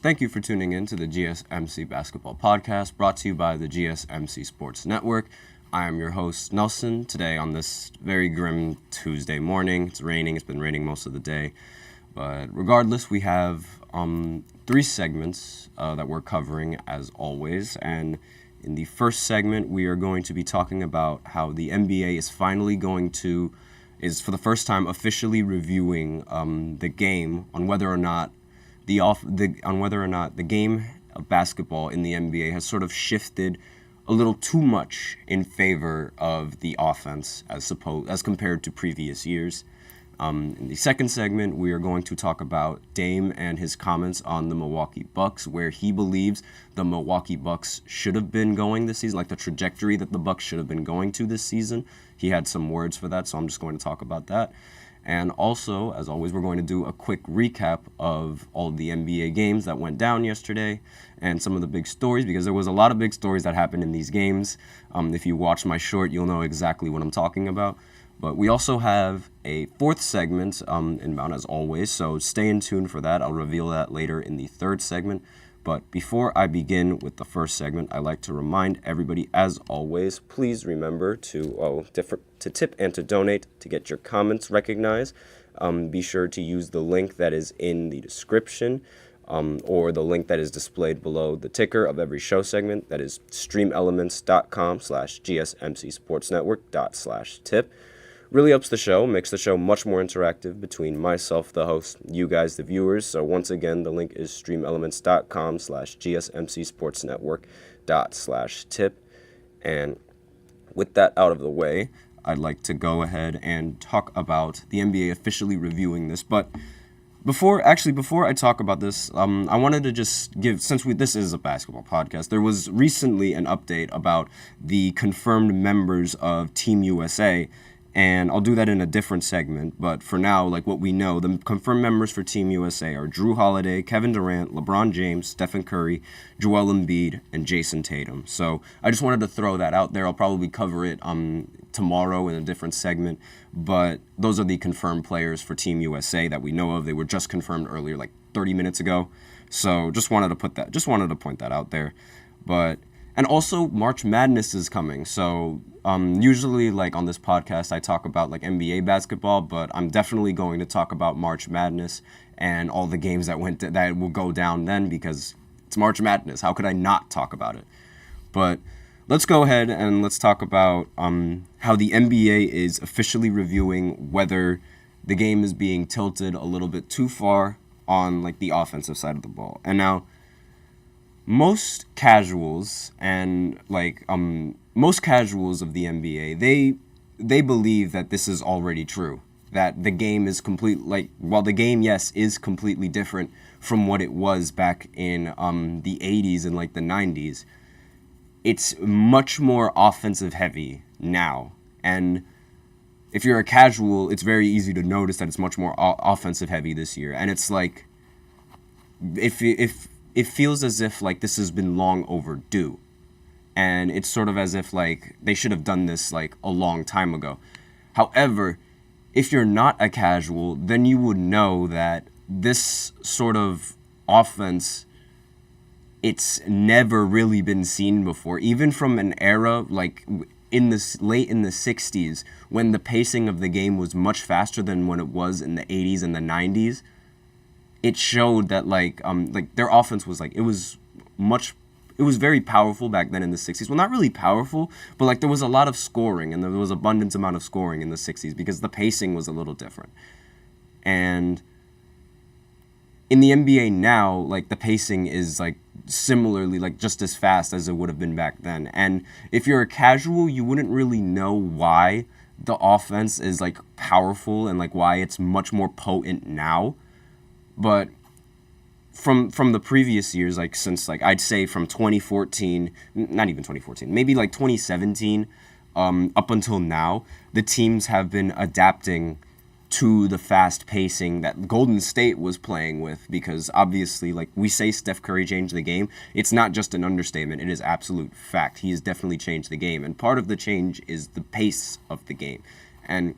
Thank you for tuning in to the GSMC Basketball Podcast, brought to you by the GSMC Sports Network. I am your host, Nelson. Today on this very grim Tuesday morning, it's raining. It's been raining most of the day. But regardless, we have three segments that we're covering as always. And in the first segment, we are going to be talking about how the NBA is for the first time officially reviewing the game on whether or not the game of basketball in the NBA has sort of shifted a little too much in favor of the offense as compared to previous years. In the second segment, we are going to talk about Dame and his comments on the Milwaukee Bucks, where he believes the Milwaukee Bucks should have been going this season, like the trajectory that the Bucks should have been going to this season. He had some words for that, so I'm just going to talk about that. And also, as always, we're going to do a quick recap of all of the NBA games that went down yesterday and some of the big stories, because there was a lot of big stories that happened in these games. If you watch my short, you'll know exactly what I'm talking about. But we also have a fourth segment inbound, as always, so stay in tune for that. I'll reveal that later in the third segment. But before I begin with the first segment, I'd like to remind everybody, as always, please remember to tip and to donate to get your comments recognized. Be sure to use the link that is in the description or the link that is displayed below the ticker of every show segment. That is streamelements.com/gsmcsportsnetwork./tip. Really helps the show, makes the show much more interactive between myself, the host, you guys, the viewers. So once again, the link is streamelements.com/gsmcsportsnetwork./tip. And with that out of the way, I'd like to go ahead and talk about the NBA officially reviewing this. But before I talk about this, I wanted to just give, this is a basketball podcast, there was recently an update about the confirmed members of Team USA. And I'll do that in a different segment. But for now, what we know, the confirmed members for Team USA are Drew Holiday, Kevin Durant, LeBron James, Stephen Curry, Joel Embiid, and Jason Tatum. So I just wanted to throw that out there. I'll probably cover it tomorrow in a different segment. But those are the confirmed players for Team USA that we know of. They were just confirmed earlier, 30 minutes ago. So just wanted to point that out there. And also, March Madness is coming. So usually, on this podcast, I talk about NBA basketball, but I'm definitely going to talk about March Madness and all the games that will go down then, because it's March Madness. How could I not talk about it? But let's go ahead and let's talk about how the NBA is officially reviewing whether the game is being tilted a little bit too far on the offensive side of the ball. And now, most casuals of the NBA, they believe that this is already true, that the game is while the game, yes, is completely different from what it was back in the 80s and the 90s, it's much more offensive heavy now. And if you're a casual, it's very easy to notice that it's much more offensive heavy this year. And it's if it feels as if this has been long overdue, and it's sort of as if they should have done this a long time ago. However, if you're not a casual, then you would know that this sort of offense, it's never really been seen before, even from an era late in the 60s, when the pacing of the game was much faster than when it was in the 80s and the 90s. It showed that their offense was it was very powerful back then in the 60s. Well, not really powerful, but there was a lot of scoring, and there was abundant amount of scoring in the 60s because the pacing was a little different. And in the NBA now, the pacing is similarly just as fast as it would have been back then. And if you're a casual, you wouldn't really know why the offense is powerful and why it's much more potent now. But from the previous years, since I'd say from 2014, not even 2014, maybe 2017, up until now, the teams have been adapting to the fast pacing that Golden State was playing with, because obviously, we say Steph Curry changed the game. It's not just an understatement. It is absolute fact. He has definitely changed the game. And part of the change is the pace of the game. And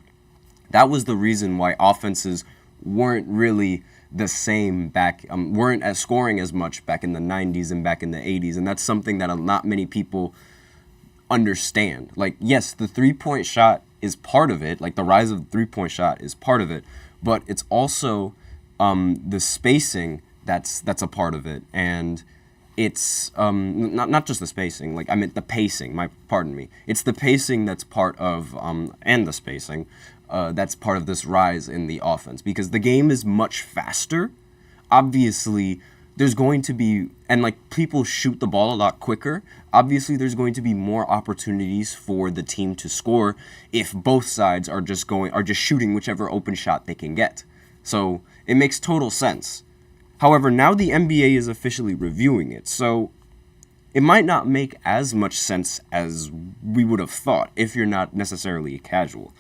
that was the reason why offenses weren't really the same back, weren't as scoring as much back in the 90s and back in the 80s. And that's something that not many people understand. Like, yes, the three-point shot is part of it. Like, the rise of the three-point shot is part of it. But it's also the spacing that's a part of it. And it's not just the spacing. Like, I meant the pacing. Pardon me. It's the pacing that's part of, and the spacing, that's part of this rise in the offense. Because the game is much faster. Obviously, there's going to be, and like people shoot the ball a lot quicker. Obviously, there's going to be more opportunities for the team to score if both sides are just shooting whichever open shot they can get. So it makes total sense. However, now the NBA is officially reviewing it, so it might not make as much sense as we would have thought if you're not necessarily a casual.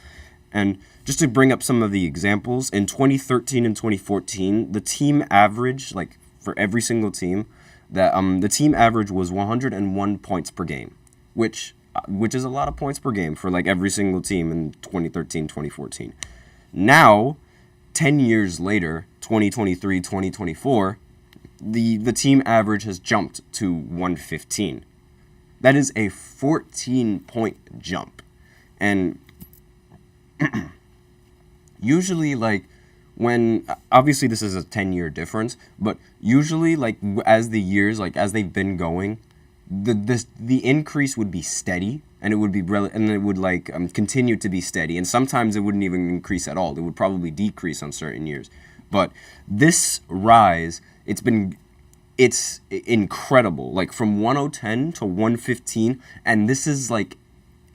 And just to bring up some of the examples, in 2013 and 2014, the team average, like for every single team, that the team average was 101 points per game, which is a lot of points per game for like every single team in 2013, 2014. Now, 10 years later, 2023, 2024, the team average has jumped to 115. That is a 14-point jump. And usually, like, when, obviously this is a 10-year difference, but usually, like, as the years, like, as they've been going, the increase would be steady, and it would be continue to be steady, and sometimes it wouldn't even increase at all. It would probably decrease on certain years. But this rise, it's incredible, like from 110 to 115, and this is like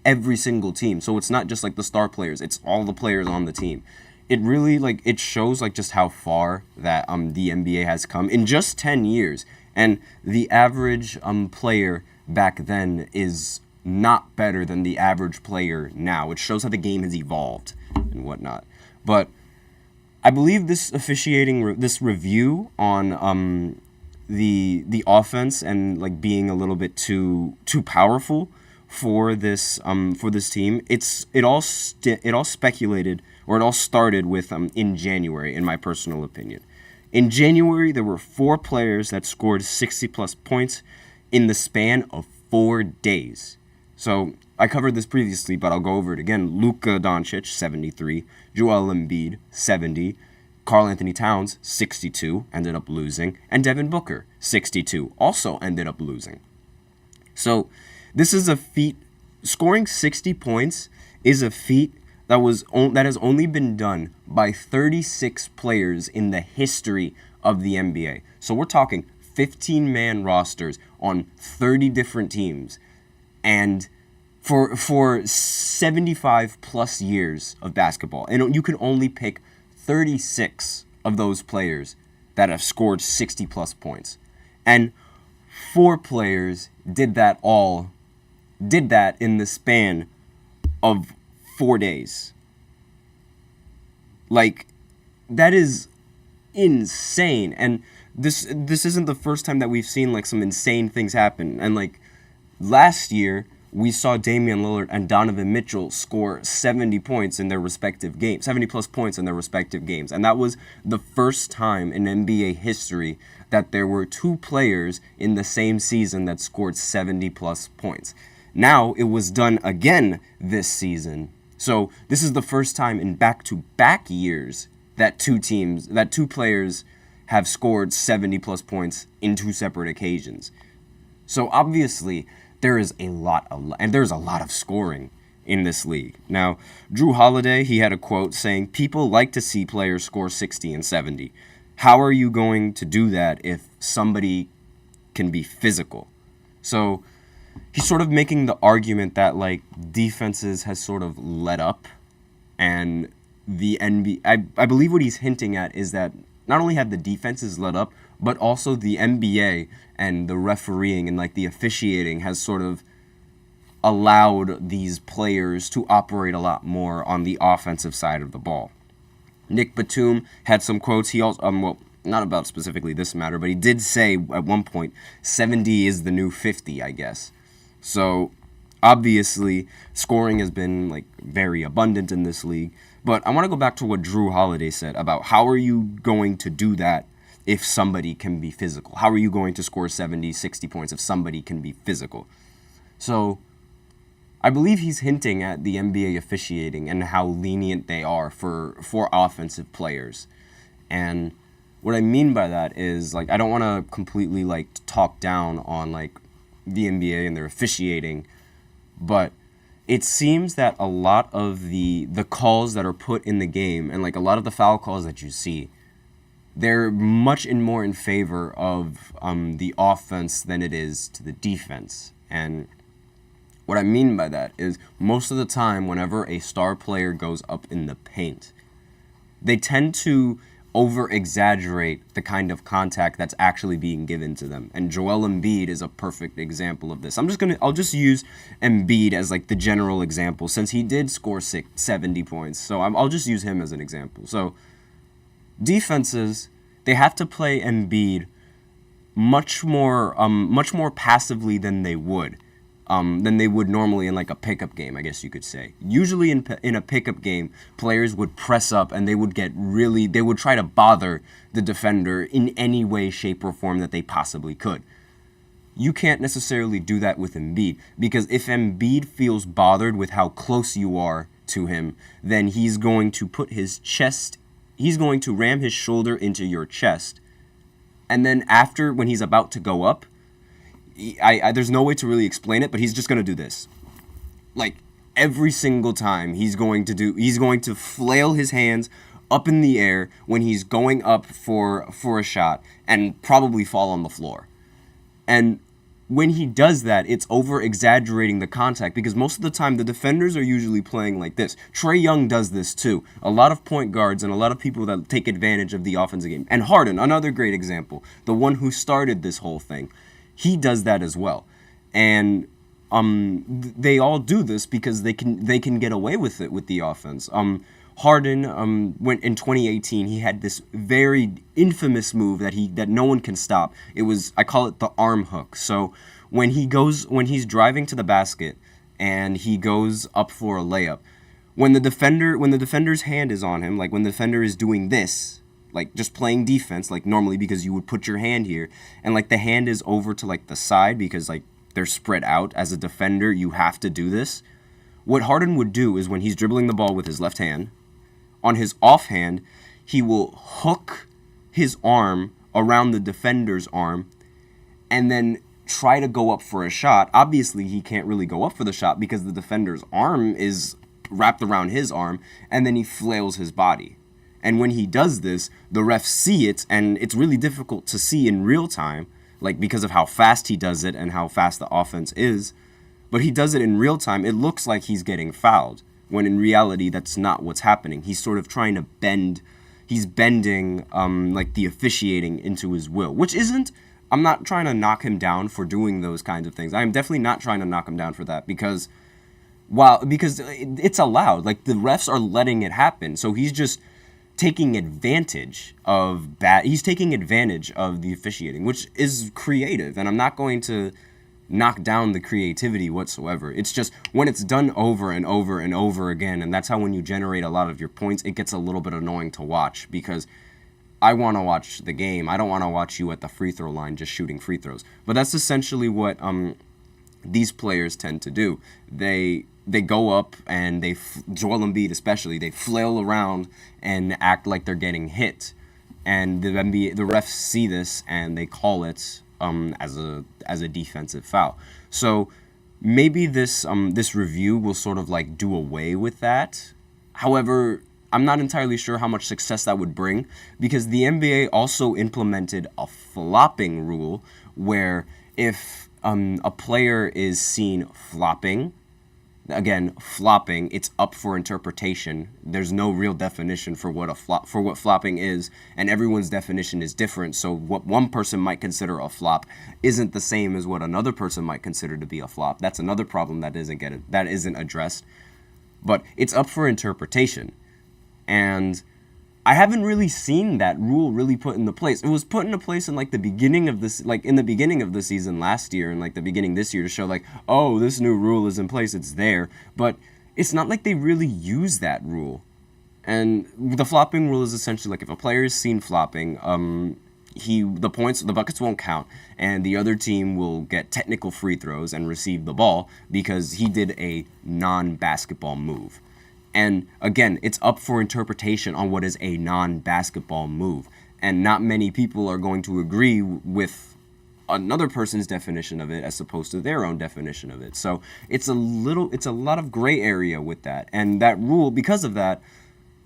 every single team. So it's not just like the star players, it's all the players on the team. It really, like, it shows like just how far that the NBA has come in just 10 years. And the average player back then is not better than the average player now. It shows how the game has evolved and whatnot. But I believe this this review on the offense and like being a little bit too powerful for this team. It all speculated, or it all started with in January, in my personal opinion. In January, there were 4 players that scored 60-plus points in the span of 4 days. So I covered this previously, but I'll go over it again. Luka Doncic, 73. Joel Embiid, 70. Karl Anthony Towns, 62, ended up losing. And Devin Booker, 62, also ended up losing. So this is a feat. Scoring 60 points is a feat that has only been done by 36 players in the history of the NBA. So we're talking 15-man rosters on 30 different teams. And for 75 plus years of basketball, and you can only pick 36 of those players that have scored 60 plus points. And 4 players did that in the span of 4 days. Like, that is insane. And this isn't the first time that we've seen like some insane things happen. And like last year, we saw Damian Lillard and Donovan Mitchell score 70 points in their respective games, 70 plus points in their respective games. And that was the first time in NBA history that there were 2 players in the same season that scored 70 plus points. Now it was done again this season. So this is the first time in back-to-back years that 2 players have scored 70 plus points in 2 separate occasions. So obviously there is there's a lot of scoring in this league. Now, Drew Holiday, he had a quote saying, "People like to see players score 60 and 70. How are you going to do that if somebody can be physical?" So he's sort of making the argument that like defenses has sort of let up, and the NBA, I believe what he's hinting at is that not only have the defenses let up, but also the NBA and the refereeing and like the officiating has sort of allowed these players to operate a lot more on the offensive side of the ball. Nick Batum had some quotes. He also, well, not about specifically this matter, but he did say at one point, 70 is the new 50, I guess. So obviously, scoring has been like very abundant in this league, But I want to go back to what Drew Holiday said about how are you going to do that if somebody can be physical? How are you going to score 70, 60 points if somebody can be physical? So I believe he's hinting at the NBA officiating and how lenient they are for offensive players. And what I mean by that is, like, I don't want to completely, like, talk down on, like, the NBA and their officiating, but it seems that a lot of the calls that are put in the game and, like, a lot of the foul calls that you see, they're much more in favor of the offense than it is to the defense. And what I mean by that is most of the time whenever a star player goes up in the paint, they tend to over-exaggerate the kind of contact that's actually being given to them. And Joel Embiid is a perfect example of this. I'll just use Embiid as, like, the general example since he did score 70 points. So I'll just use him as an example. So defenses, they have to play Embiid much more passively than they would normally in, like, a pickup game, I guess you could say. Usually in a pickup game, players would press up and they would try to bother the defender in any way, shape, or form that they possibly could. You can't necessarily do that with Embiid, because if Embiid feels bothered with how close you are to him, then he's going to ram his shoulder into your chest, and then when he's about to go up, there's no way to really explain it, but he's just going to do this. Like, every single time he's going to flail his hands up in the air when he's going up for a shot and probably fall on the floor. And when he does that, it's over-exaggerating the contact, because most of the time the defenders are usually playing like this. Trae Young does this too. A lot of point guards and a lot of people that take advantage of the offensive game. And Harden, another great example, the one who started this whole thing. He does that as well, and they all do this because they can get away with it with the offense. Harden, went in 2018, he had this very infamous move that no one can stop. I call it the arm hook. So when he's driving to the basket and he goes up for a layup, when the defender's hand is on him, like when the defender is doing this, like just playing defense, like normally, because you would put your hand here, and like the hand is over to like the side because like they're spread out. As a defender, you have to do this. What Harden would do is when he's dribbling the ball with his left hand, on his offhand, he will hook his arm around the defender's arm and then try to go up for a shot. Obviously, he can't really go up for the shot because the defender's arm is wrapped around his arm, and then he flails his body. And when he does this, the refs see it, and it's really difficult to see in real time, like because of how fast he does it and how fast the offense is. But he does it in real time. It looks like he's getting fouled, when in reality, that's not what's happening. He's sort of trying to bending like the officiating into his will, which isn't, I'm not trying to knock him down for doing those kinds of things. I'm definitely not trying to knock him down for that because it's allowed. Like, the refs are letting it happen. So he's just taking advantage of he's taking advantage of the officiating, which is creative, and I'm not going to knock down the creativity whatsoever. It's just when it's done over and over and over again, and that's how when you generate a lot of your points, it gets a little bit annoying to watch, because I want to watch the game. I don't want to watch you at the free throw line just shooting free throws. But that's essentially what these players tend to do. They go up and Joel Embiid especially, they flail around and act like they're getting hit. And the refs see this and they call it as a defensive foul. So maybe this review will sort of like do away with that. However, I'm not entirely sure how much success that would bring, because the NBA also implemented a flopping rule where if a player is seen flopping, it's up for interpretation. There's no real definition for what flopping is, and everyone's definition is different. So what one person might consider a flop isn't the same as what another person might consider to be a flop. That's another problem that isn't addressed. But it's up for interpretation, and I haven't really seen that rule really put into place. It was put into place in the beginning of the season last year, and the beginning this year, to show oh, this new rule is in place, it's there. But it's not like they really use that rule. And the flopping rule is essentially like if a player is seen flopping, the buckets won't count, and the other team will get technical free throws and receive the ball because he did a non-basketball move. And again, it's up for interpretation on what is a non-basketball move, and not many people are going to agree with another person's definition of it as opposed to their own definition of it. So it's a lot of gray area with that, and that rule, because of that,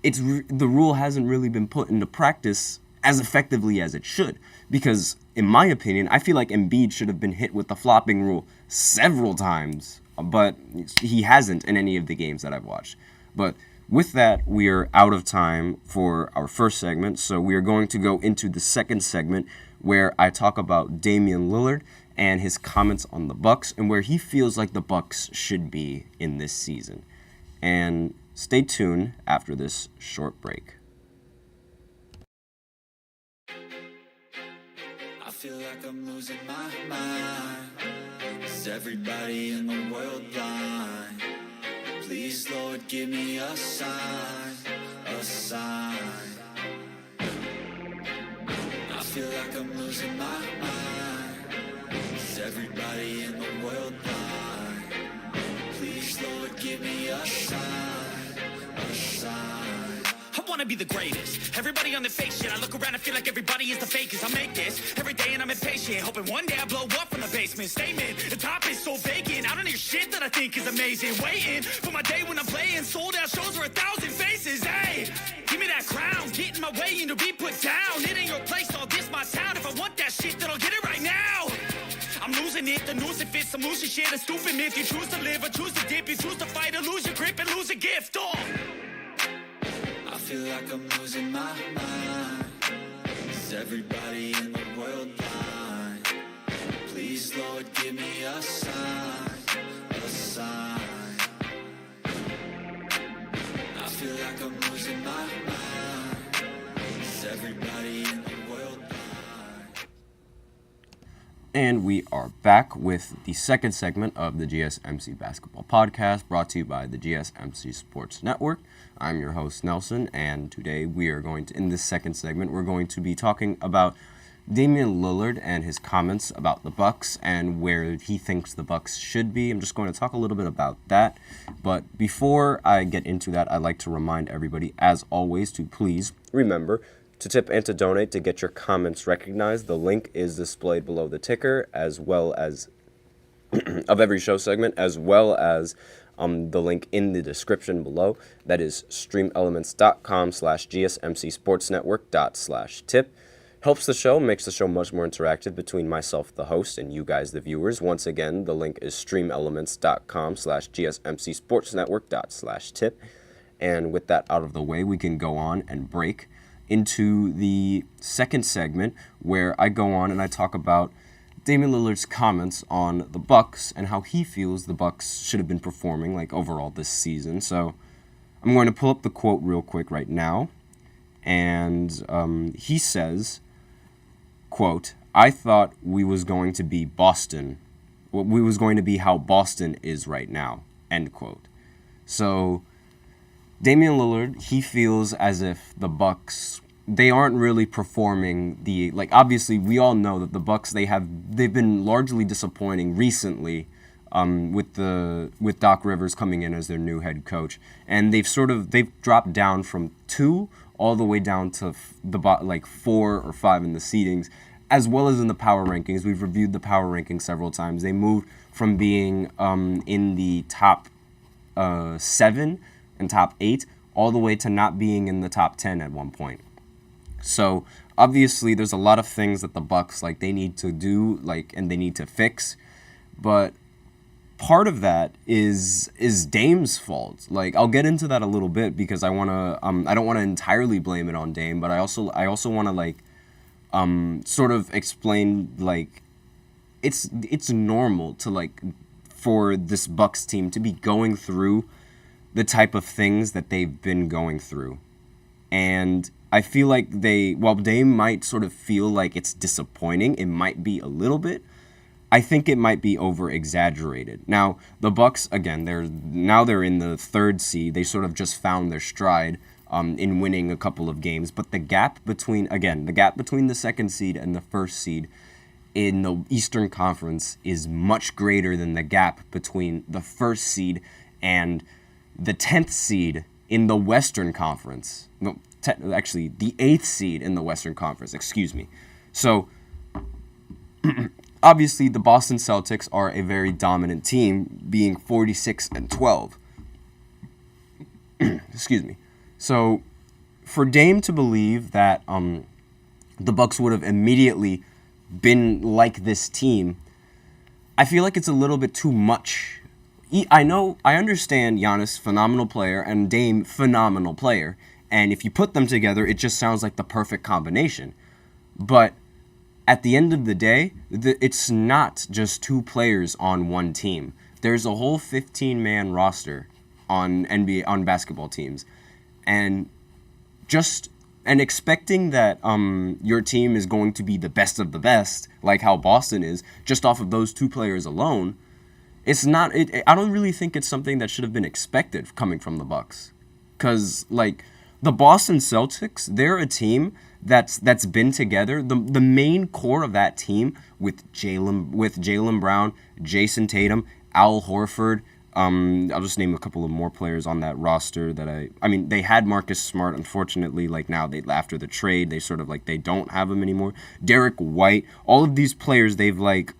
the rule hasn't really been put into practice as effectively as it should. Because, in my opinion, I feel like Embiid should have been hit with the flopping rule several times, but he hasn't in any of the games that I've watched. But with that, we are out of time for our first segment, so we are going to go into the second segment where I talk about Damian Lillard and his comments on the Bucks and where he feels like the Bucks should be in this season. And stay tuned after this short break. I feel like I'm losing my mind. Is everybody in the world blind? Please, Lord, give me a sign, a sign. I feel like I'm losing my mind. Is everybody in the world blind? Please, Lord, give me a sign, a sign. I wanna be the greatest. Everybody on the fake shit. I look around and feel like everybody is the fakest. I make this every day and I'm impatient, hoping one day I blow up from the basement. Statement, the top is so vacant. I don't hear shit that I think is amazing. Waiting for my day when I'm playing sold out shows for 1,000 faces. Hey, give me that crown, get in my way and to be put down. It ain't your place, all this my town. If I want that shit, then I'll get it right now. I'm losing it, the noose it fits. I'm losing shit, a stupid myth. You choose to live or choose to dip. You choose to fight or lose your grip and lose a gift. Oh. I feel like I'm losing my mind. Is everybody in the world blind? Please, Lord, give me a sign, a sign. I feel like I'm losing my mind. Is everybody in the world blind? And we are back with the second segment of the GSMC Basketball Podcast, brought to you by the GSMC Sports Network. I'm your host, Nelson, and today in this second segment, we're going to be talking about Damian Lillard and his comments about the Bucks and where he thinks the Bucks should be. I'm just going to talk a little bit about that. But before I get into that, I'd like to remind everybody, as always, to please remember to tip and to donate to get your comments recognized. The link is displayed below the ticker, as well as of every show segment, as well as the link in the description below. That is streamelements.com/gsmcsportsnetwork./tip. Helps the show, makes the show much more interactive between myself, the host, and you guys, the viewers. Once again, the link is streamelements.com/gsmcsportsnetwork./tip. And with that out of the way, we can go on and break into the second segment where I go on and I talk about Damian Lillard's comments on the Bucks and how he feels the Bucks should have been performing like overall this season. So I'm going to pull up the quote real quick right now. And he says, quote, "I thought we was going to be Boston. We was going to be how Boston is right now," end quote. So Damian Lillard, he feels as if the Bucks, they aren't really performing obviously we all know that the Bucks, they've been largely disappointing recently with Doc Rivers coming in as their new head coach, and they've dropped down from 2 all the way down to 4 or 5 in the seedings, as well as in the power rankings. We've reviewed the power rankings several times. They moved from being in the top 7 and top 8 all the way to not being in the top 10 at one point. So obviously there's a lot of things that the Bucks they need to do and they need to fix, but part of that is Dame's fault. I'll get into that a little bit because I don't want to entirely blame it on Dame, but I also want to sort of explain it's normal to for this Bucks team to be going through the type of things that they've been going through. And I feel like while Dame might sort of feel like it's disappointing, it might be a little bit, I think it might be over-exaggerated. Now, the Bucks, again, they're in the 3rd seed. They sort of just found their stride in winning a couple of games. But the gap between the second seed and the first seed in the Eastern Conference is much greater than the gap between the first seed and the 10th seed in the Western Conference. No, actually, the 8th seed in the Western Conference, excuse me. So, obviously, the Boston Celtics are a very dominant team, being 46-12. Excuse me. So, for Dame to believe that the Bucks would have immediately been like this team, I feel like it's a little bit too much. I understand Giannis, phenomenal player, and Dame, phenomenal player. And if you put them together, it just sounds like the perfect combination. But at the end of the day, it's not just two players on one team. There's a whole 15-man roster on basketball teams. And expecting that your team is going to be the best of the best, like how Boston is, just off of those two players alone, it's not. I don't really think it's something that should have been expected coming from the Bucks, because like the Boston Celtics, they're a team that's been together. The main core of that team with Jaylen Brown, Jason Tatum, Al Horford. I'll just name a couple of more players on that roster that I mean, they had Marcus Smart. Unfortunately, like now after the trade, they sort of like they don't have him anymore. Derek White, all of these players, they've like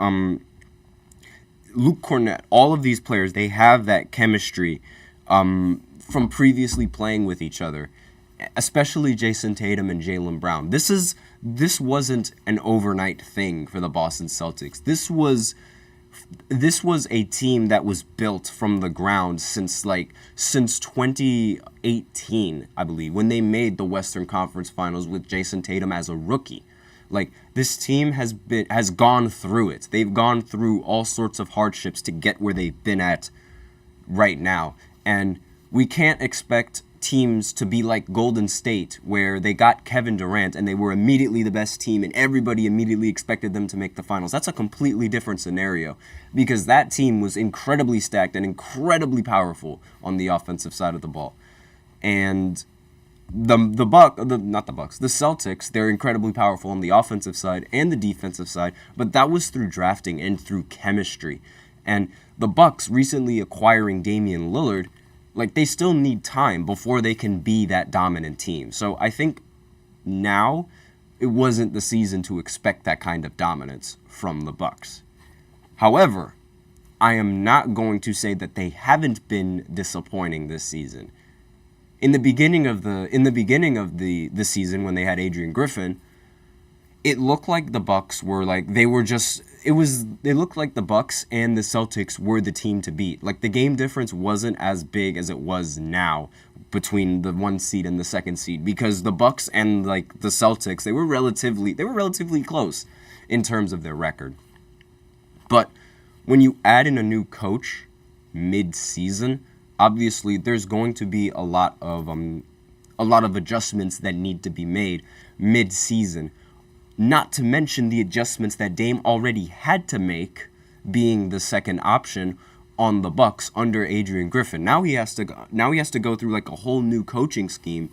Luke Cornett, all of these players, they have that chemistry from previously playing with each other, especially Jason Tatum and Jaylen Brown. This wasn't an overnight thing for the Boston Celtics. This was a team that was built from the ground since 2018, I believe, when they made the Western Conference Finals with Jason Tatum as a rookie. Like, this team has gone through it. They've gone through all sorts of hardships to get where they've been at right now. And we can't expect teams to be like Golden State, where they got Kevin Durant and they were immediately the best team and everybody immediately expected them to make the finals. That's a completely different scenario, because that team was incredibly stacked and incredibly powerful on the offensive side of the ball. And the Celtics, they're incredibly powerful on the offensive side and the defensive side, but that was through drafting and through chemistry. And the Bucks recently acquiring Damian Lillard, like, they still need time before they can be that dominant team. So I think now it wasn't the season to expect that kind of dominance from the Bucks. However, I am not going to say that they haven't been disappointing this season. In the beginning of the season, when they had Adrian Griffin, it looked like the Bucks were like it looked like the Bucks and the Celtics were the team to beat. Like, the game difference wasn't as big as it was now between the 1 seed and the 2nd seed, because the Bucks and like the Celtics, they were relatively close in terms of their record. But when you add in a new coach mid-season, obviously there's going to be a lot of adjustments that need to be made mid-season. Not to mention the adjustments that Dame already had to make, being the second option on the Bucks under Adrian Griffin. Now he has to go through like a whole new coaching scheme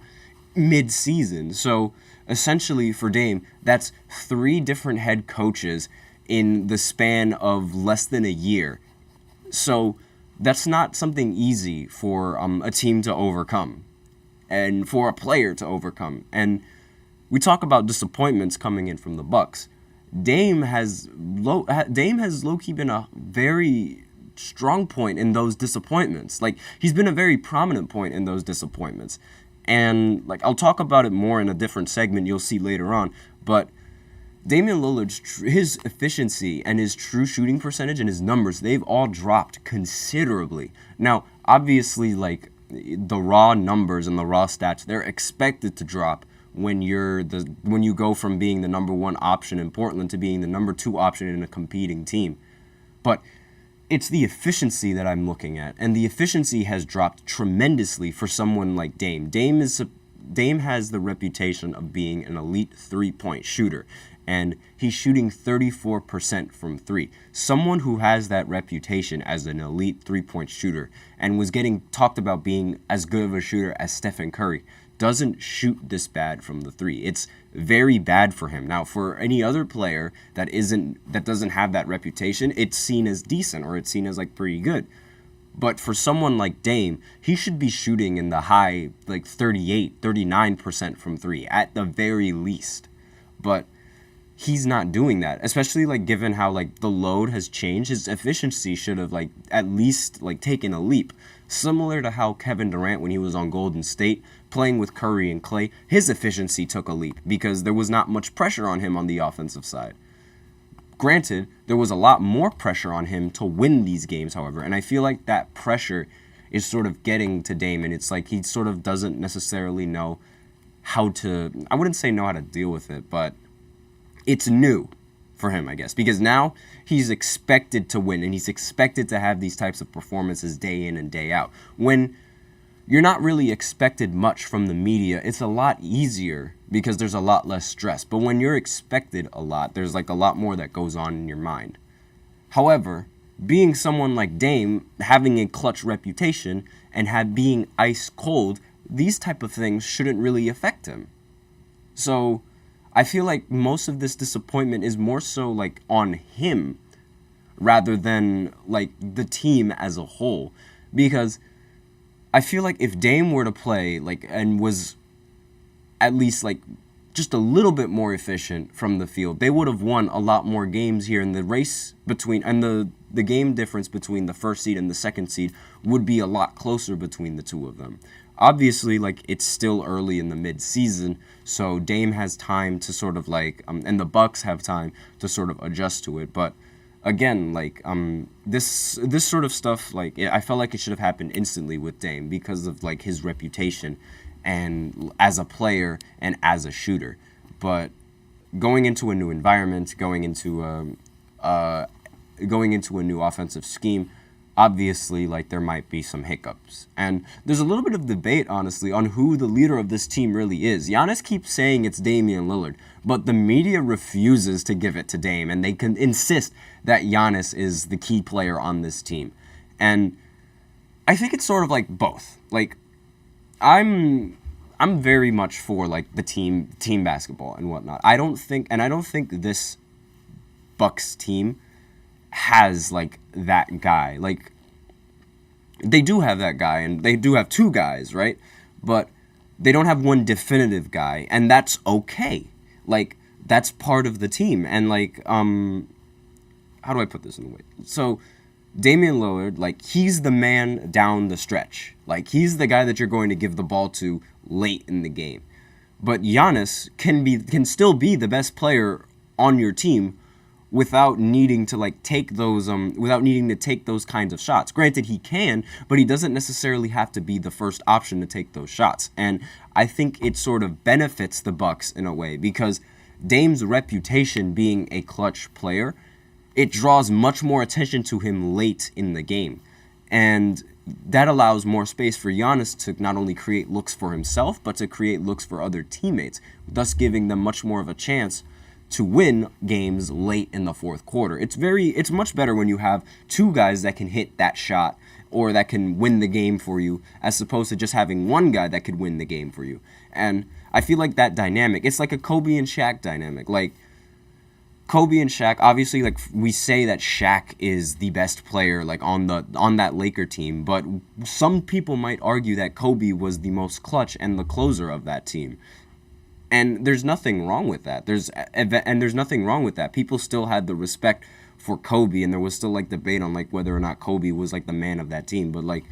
mid-season. So essentially for Dame, that's 3 different head coaches in the span of less than a year. So that's not something easy for a team to overcome and for a player to overcome. And we talk about disappointments coming in from the Bucks. Dame has low-key been a very strong point in those disappointments. Like, he's been a very prominent point in those disappointments. And like, I'll talk about it more in a different segment you'll see later on. But Damian Lillard's his efficiency and his true shooting percentage and his numbers, they've all dropped considerably. Now, obviously, like, the raw numbers and the raw stats, they're expected to drop when you go from being the number 1 option in Portland to being the number 2 option in a competing team. But it's the efficiency that I'm looking at, and the efficiency has dropped tremendously for someone like Dame. Dame has the reputation of being an elite 3-point shooter, and he's shooting 34% from 3. Someone who has that reputation as an elite 3-point shooter and was getting talked about being as good of a shooter as Stephen Curry. doesn't shoot this bad from the three. It's very bad for him. Now, for any other player that doesn't have that reputation, it's seen as decent, or it's seen as like pretty good. But for someone like Dame, he should be shooting in the high, like 38, 39% from three at the very least. But he's not doing that, especially like given how like the load has changed. His efficiency should have like at least like taken a leap, similar to how Kevin Durant, when he was on Golden State playing with Curry and Klay, his efficiency took a leap because there was not much pressure on him on the offensive side. Granted, there was a lot more pressure on him to win these games, however, and I feel like that pressure is sort of getting to Dame, and it's like he sort of doesn't necessarily know how to, I wouldn't say know how to deal with it, but it's new for him, I guess, because now he's expected to win, and he's expected to have these types of performances day in and day out. When you're not really expected much from the media, it's a lot easier because there's a lot less stress. But when you're expected a lot, there's like a lot more that goes on in your mind. However, being someone like Dame, having a clutch reputation and being ice cold, these type of things shouldn't really affect him. So I feel like most of this disappointment is more so like on him rather than like the team as a whole, because I feel like if Dame were to play like and was at least like just a little bit more efficient from the field, they would have won a lot more games here, in the race between, and the game difference between the first seed and the second seed would be a lot closer between the two of them. Obviously, like, it's still early in the mid-season, so Dame has time to sort of like and the Bucks have time to sort of adjust to it, but again, like, this sort of stuff, like, I felt like it should have happened instantly with Dame because of, like, his reputation and as a player and as a shooter. But going into a new environment, going into a new offensive scheme, obviously, like, there might be some hiccups. And there's a little bit of debate, honestly, on who the leader of this team really is. Giannis keeps saying it's Damian Lillard, but the media refuses to give it to Dame, and they can insist that Giannis is the key player on this team. And I think it's sort of like both. Like, I'm very much for, like, the team basketball and whatnot. I don't think this Bucks team has, like, that guy. Like, they do have that guy, and they do have two guys, right? But they don't have one definitive guy, and that's okay. Like, that's part of the team. And, like, how do I put this in a way? So, Damian Lillard, like, he's the man down the stretch. Like, he's the guy that you're going to give the ball to late in the game. But Giannis can still be the best player on your team without needing to take those kinds of shots. Granted, he can, but he doesn't necessarily have to be the first option to take those shots. And I think it sort of benefits the Bucks in a way, because Dame's reputation being a clutch player, it draws much more attention to him late in the game. And that allows more space for Giannis to not only create looks for himself, but to create looks for other teammates, thus giving them much more of a chance to win games late in the fourth quarter. It's much better when you have two guys that can hit that shot or that can win the game for you, as opposed to just having one guy that could win the game for you. And I feel like that dynamic, it's like a Kobe and Shaq dynamic. Like, Kobe and Shaq, obviously, like, we say that Shaq is the best player, like, on that Laker team, but some people might argue that Kobe was the most clutch and the closer of that team. And there's nothing wrong with that. There's nothing wrong with that. People still had the respect for Kobe, and there was still, like, debate on, like, whether or not Kobe was, like, the man of that team. But, like,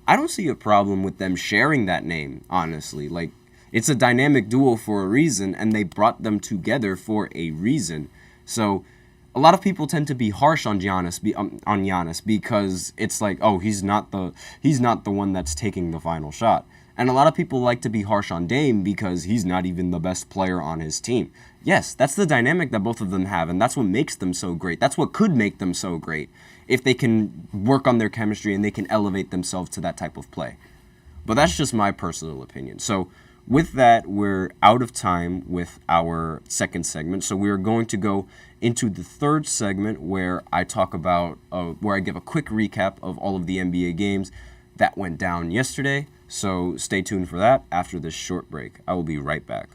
I don't see a problem with them sharing that name, honestly. Like, it's a dynamic duo for a reason, and they brought them together for a reason. So a lot of people tend to be harsh on Giannis because it's like, oh, he's not the one that's taking the final shot. And a lot of people like to be harsh on Dame because he's not even the best player on his team. Yes, that's the dynamic that both of them have, and that's what makes them so great. That's what could make them so great, if they can work on their chemistry and they can elevate themselves to that type of play. But that's just my personal opinion. So with that, we're out of time with our second segment. So we're going to go into the third segment where I talk about, where I give a quick recap of all of the NBA games, that went down yesterday. So stay tuned for that after this short break. I will be right back.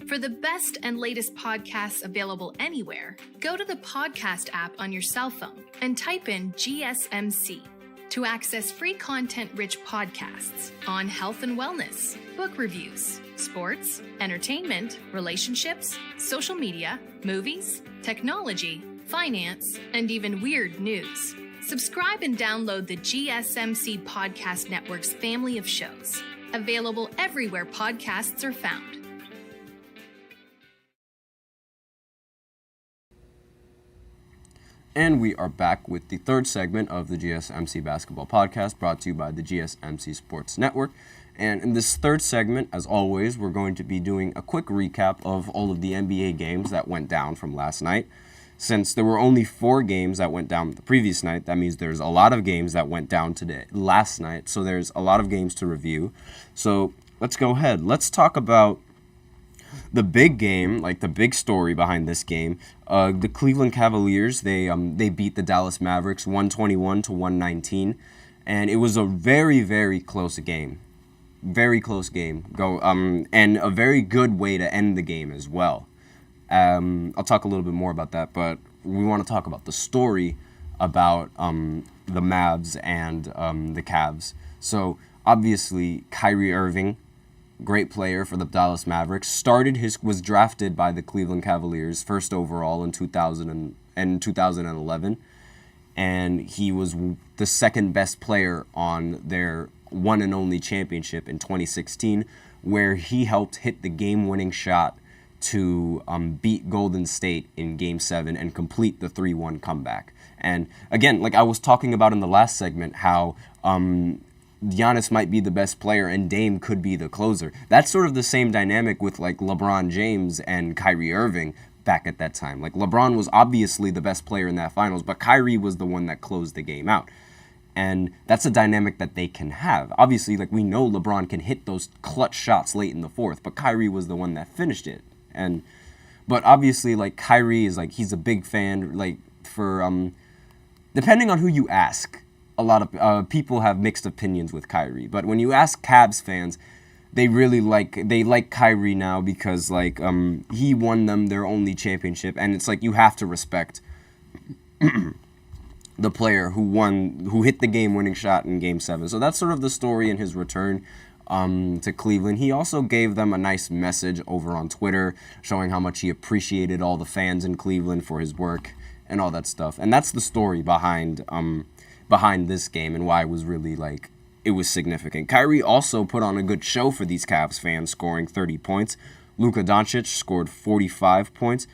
For the best and latest podcasts available anywhere, go to the podcast app on your cell phone and type in GSMC to access free content-rich podcasts on health and wellness, book reviews, sports, entertainment, relationships, social media, movies, technology, finance, and even weird news. Subscribe and download the GSMC Podcast Network's family of shows, available everywhere podcasts are found. And we are back with the third segment of the GSMC Basketball Podcast, brought to you by the GSMC Sports Network. And in this third segment, as always, we're going to be doing a quick recap of all of the NBA games that went down from last night. Since there were only 4 games that went down the previous night, that means there's a lot of games that went down last night. So there's a lot of games to review. So let's go ahead. Let's talk about the big game, like the big story behind this game. The Cleveland Cavaliers, they beat the Dallas Mavericks 121-119, and it was a very, very close game. Very close game. And a very good way to end the game as well. I'll talk a little bit more about that, but we want to talk about the story about the Mavs and the Cavs. So obviously, Kyrie Irving, great player for the Dallas Mavericks, was drafted by the Cleveland Cavaliers first overall in 2011, and he was the second best player on their one and only championship in 2016, where he helped hit the game-winning shot to beat Golden State in Game 7 and complete the 3-1 comeback. And again, like I was talking about in the last segment, how Giannis might be the best player and Dame could be the closer. That's sort of the same dynamic with like LeBron James and Kyrie Irving back at that time. Like LeBron was obviously the best player in that finals, but Kyrie was the one that closed the game out. And that's a dynamic that they can have. Obviously, like we know LeBron can hit those clutch shots late in the fourth, but Kyrie was the one that finished it. But obviously, like Kyrie is like, he's a big fan, like for, depending on who you ask, a lot of people have mixed opinions with Kyrie, but when you ask Cavs fans, they like Kyrie now because like he won them their only championship, and it's like you have to respect the player who hit the game-winning shot in Game 7. So that's sort of the story in his return to Cleveland. He also gave them a nice message over on Twitter, showing how much he appreciated all the fans in Cleveland for his work and all that stuff. And that's the story behind this game and why it was really like it was significant. Kyrie also put on a good show for these Cavs fans, scoring 30 points. Luka Doncic scored 45 points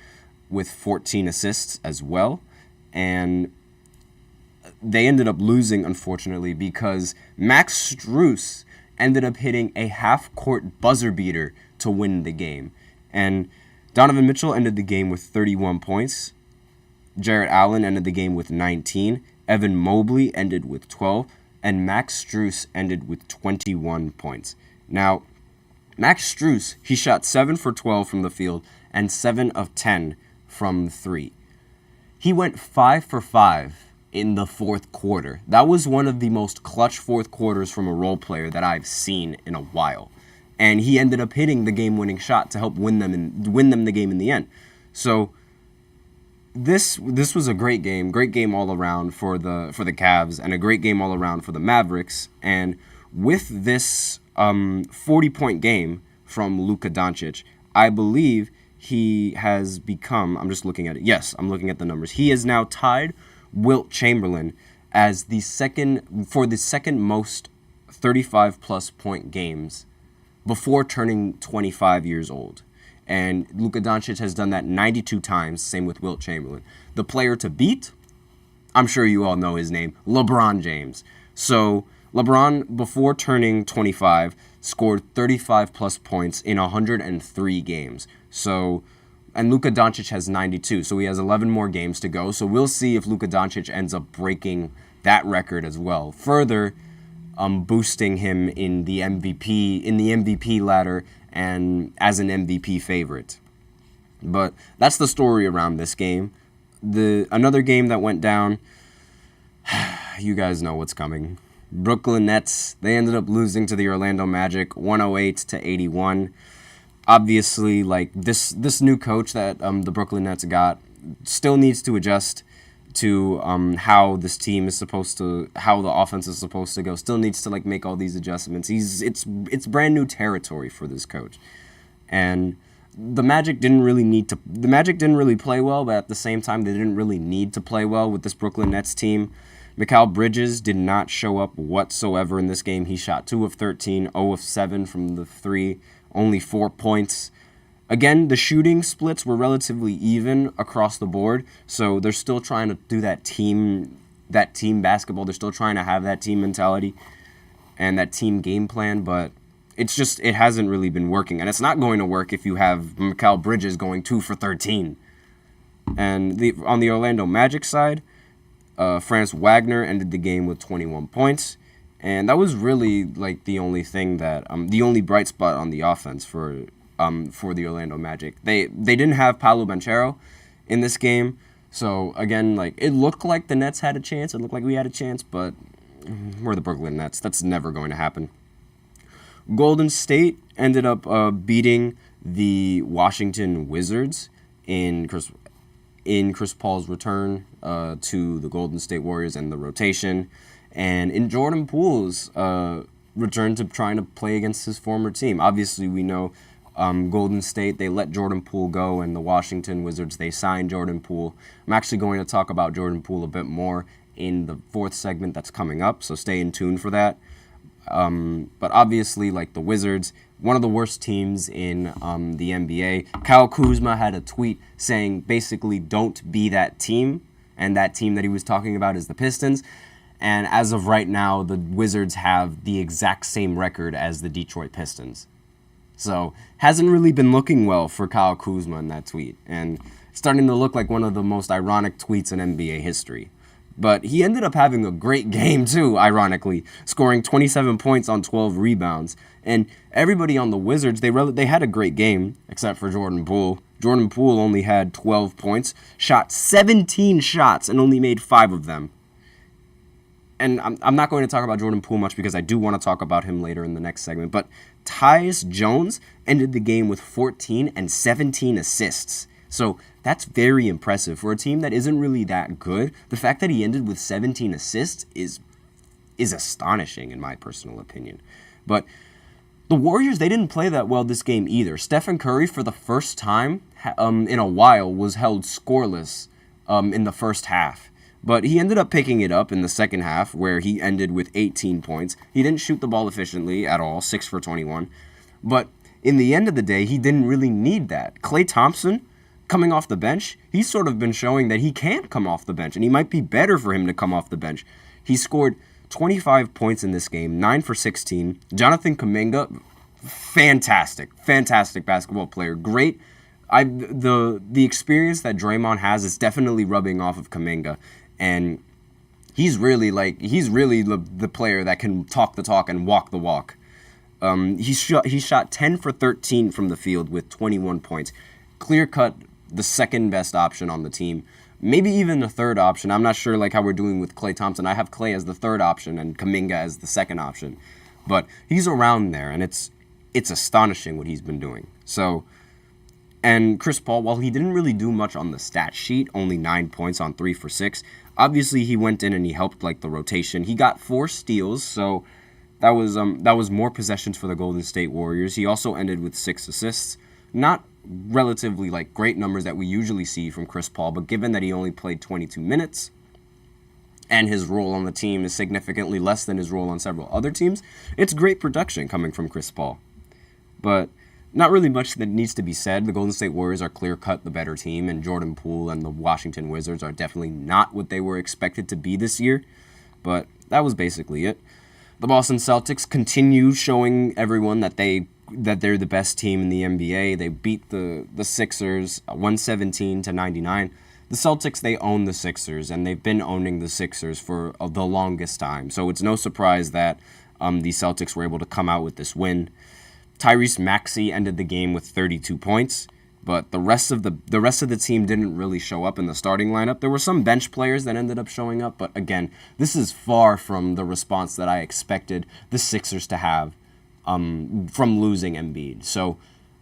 with 14 assists as well. And they ended up losing, unfortunately, because Max Strus ended up hitting a half-court buzzer beater to win the game. And Donovan Mitchell ended the game with 31 points. Jarrett Allen ended the game with 19. Evan Mobley ended with 12, and Max Strus ended with 21 points. Now, Max Strus, he shot 7 for 12 from the field and 7 of 10 from 3. He went 5 for 5 in the fourth quarter. That was one of the most clutch fourth quarters from a role player that I've seen in a while. And he ended up hitting the game-winning shot to help win them the game in the end. So This was a great game all around for the Cavs, and a great game all around for the Mavericks. And with this 40-point game from Luka Doncic, I believe he has become, I'm just looking at it. Yes, I'm looking at the numbers. He is now tied Wilt Chamberlain as the second most 35-plus point games before turning 25 years old. And Luka Doncic has done that 92 times, same with Wilt Chamberlain. The player to beat, I'm sure you all know his name, LeBron James. So LeBron, before turning 25, scored 35-plus points in 103 games. And Luka Doncic has 92, so he has 11 more games to go. So we'll see if Luka Doncic ends up breaking that record as well, further boosting him in the MVP ladder and as an MVP favorite. But that's the story around this game. Another game that went down, you guys know what's coming. Brooklyn Nets, they ended up losing to the Orlando Magic 108-81. Obviously, like this new coach that the Brooklyn Nets got still needs to adjust to how this team is supposed to, how the offense is supposed to go. Still needs to like make all these adjustments. It's brand new territory for this coach, and the Magic didn't really play well, but at the same time they didn't really need to play well with this Brooklyn Nets team. Mikal Bridges did not show up whatsoever in this game. He shot 2 of 13, 0 of 7 from the 3, only 4 points. Again, the shooting splits were relatively even across the board, so they're still trying to do that team basketball. They're still trying to have that team mentality and that team game plan, but it hasn't really been working. And it's not going to work if you have Mikal Bridges going 2 for 13. And on the Orlando Magic side, Franz Wagner ended the game with 21 points, and that was really like the only thing that the only bright spot on the offense for the Orlando Magic. They didn't have Paolo Banchero in this game, so again, like it looked like the Nets had a chance. It looked like we had a chance, but we're the Brooklyn Nets. That's never going to happen. Golden State ended up beating the Washington Wizards in Chris Paul's return to the Golden State Warriors and the rotation, and in Jordan Poole's return to trying to play against his former team. Obviously, we know Golden State, they let Jordan Poole go, and the Washington Wizards, they signed Jordan Poole. I'm actually going to talk about Jordan Poole a bit more in the fourth segment that's coming up, so stay in tune for that. But obviously, like the Wizards, one of the worst teams in the NBA. Kyle Kuzma had a tweet saying basically don't be that team, and that team that he was talking about is the Pistons. And as of right now, the Wizards have the exact same record as the Detroit Pistons. So hasn't really been looking well for Kyle Kuzma in that tweet, and starting to look like one of the most ironic tweets in NBA history. But he ended up having a great game too, ironically, scoring 27 points on 12 rebounds. And everybody on the Wizards, they had a great game, except for Jordan Poole. Jordan Poole only had 12 points, shot 17 shots, and only made 5 of them. And I'm not going to talk about Jordan Poole much because I do want to talk about him later in the next segment. But Tyus Jones ended the game with 14 and 17 assists. So that's very impressive. For a team that isn't really that good, the fact that he ended with 17 assists is astonishing in my personal opinion. But the Warriors, they didn't play that well this game either. Stephen Curry, for the first time in a while, was held scoreless in the first half. But he ended up picking it up in the second half, where he ended with 18 points. He didn't shoot the ball efficiently at all, 6 for 21. But in the end of the day, he didn't really need that. Klay Thompson, coming off the bench, he's sort of been showing that he can't come off the bench, and he might be better for him to come off the bench. He scored 25 points in this game, 9 for 16. Jonathan Kuminga, fantastic basketball player. Great. The experience that Draymond has is definitely rubbing off of Kuminga, and he's really the player that can talk the talk and walk the walk. He shot 10 for 13 from the field with 21 points. Clear cut, the second best option on the team. Maybe even the third option. I'm not sure like how we're doing with Klay Thompson. I have Klay as the third option and Kuminga as the second option. But he's around there, and it's astonishing what he's been doing. So, and Chris Paul, while he didn't really do much on the stat sheet, only 9 points on 3 for 6, obviously he went in and he helped like the rotation. He got 4 steals, so that was more possessions for the Golden State Warriors. He also ended with 6 assists. Not relatively like great numbers that we usually see from Chris Paul, but given that he only played 22 minutes and his role on the team is significantly less than his role on several other teams, it's great production coming from Chris Paul. But not really much that needs to be said. The Golden State Warriors are clear-cut the better team, and Jordan Poole and the Washington Wizards are definitely not what they were expected to be this year. But that was basically it. The Boston Celtics continue showing everyone that they're the best team in the NBA. They beat the Sixers 117-99. The Celtics, they own the Sixers, and they've been owning the Sixers for the longest time. So it's no surprise that the Celtics were able to come out with this win. Tyrese Maxey ended the game with 32 points. but the rest of the team didn't really show up in the starting lineup. There were some bench players that ended up showing up, but again, this is far from the response that I expected the Sixers to have from losing Embiid. So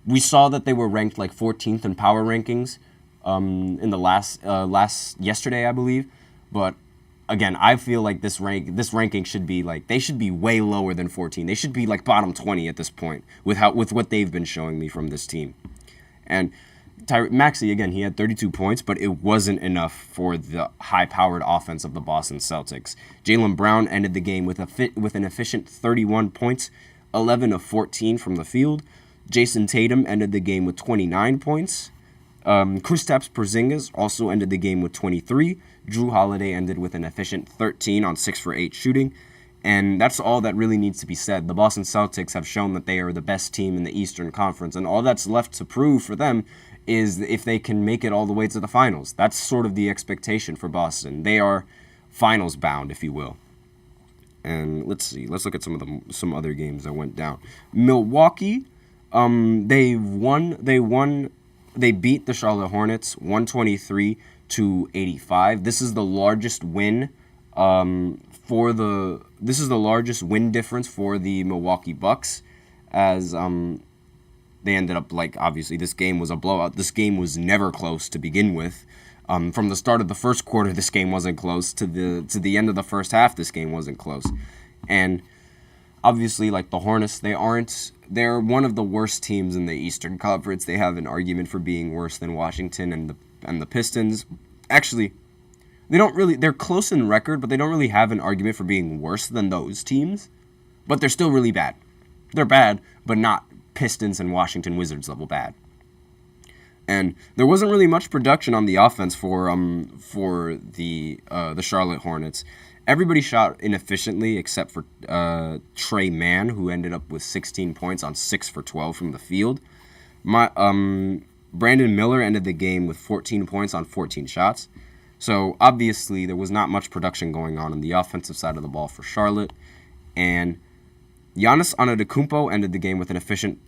we saw that they were ranked like 14th in power rankings in the yesterday, I believe. But again, I feel like this ranking should be like, they should be way lower than 14. They should be like bottom 20 at this point with what they've been showing me from this team. And Maxey, again, he had 32 points, but it wasn't enough for the high-powered offense of the Boston Celtics. Jaylen Brown ended the game with an efficient 31 points, 11 of 14 from the field. Jason Tatum ended the game with 29 points. Kristaps Porzingis also ended the game with 23. Jrue Holiday ended with an efficient 13 on 6 for 8 shooting. And that's all that really needs to be said. The Boston Celtics have shown that they are the best team in the Eastern Conference, and all that's left to prove for them is if they can make it all the way to the finals. That's sort of the expectation for Boston. They are finals bound, if you will. And let's see. Let's look at some other games that went down. Milwaukee, they beat the Charlotte Hornets 123-85. This is the largest win this is the largest win difference for the Milwaukee Bucks, as they ended up, like, obviously this game was a blowout. This game was never close to begin with. From the start of the first quarter, this game wasn't close. To the end of the first half, this game wasn't close. And obviously, like, the Hornets, they're one of the worst teams in the Eastern Conference. They have an argument for being worse than Washington and the Pistons. Actually, they're close in record, but they don't really have an argument for being worse than those teams. But they're still really bad. They're bad, but not Pistons and Washington Wizards level bad. And there wasn't really much production on the offense for the Charlotte Hornets. Everybody shot inefficiently except for Trey Mann, who ended up with 16 points on 6 for 12 from the field. Brandon Miller ended the game with 14 points on 14 shots. So, obviously, there was not much production going on the offensive side of the ball for Charlotte. And Giannis Antetokounmpo ended the game with an efficient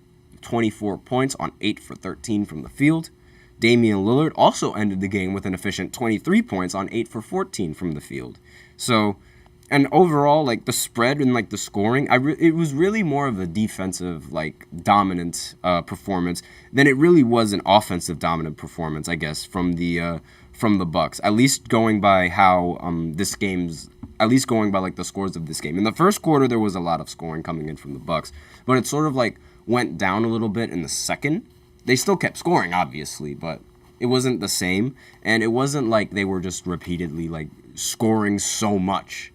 24 points on 8 for 13 from the field. Damian Lillard also ended the game with an efficient 23 points on 8 for 14 from the field. So, and overall, like, the spread and, like, the scoring, it was really more of a defensive, like, dominant performance than it really was an offensive dominant performance, I guess, from the Bucks. At least going by how like the scores of this game. In the first quarter, there was a lot of scoring coming in from the Bucks, but it sort of like went down a little bit in the second. They still kept scoring, obviously, but it wasn't the same, and it wasn't like they were just repeatedly like scoring so much.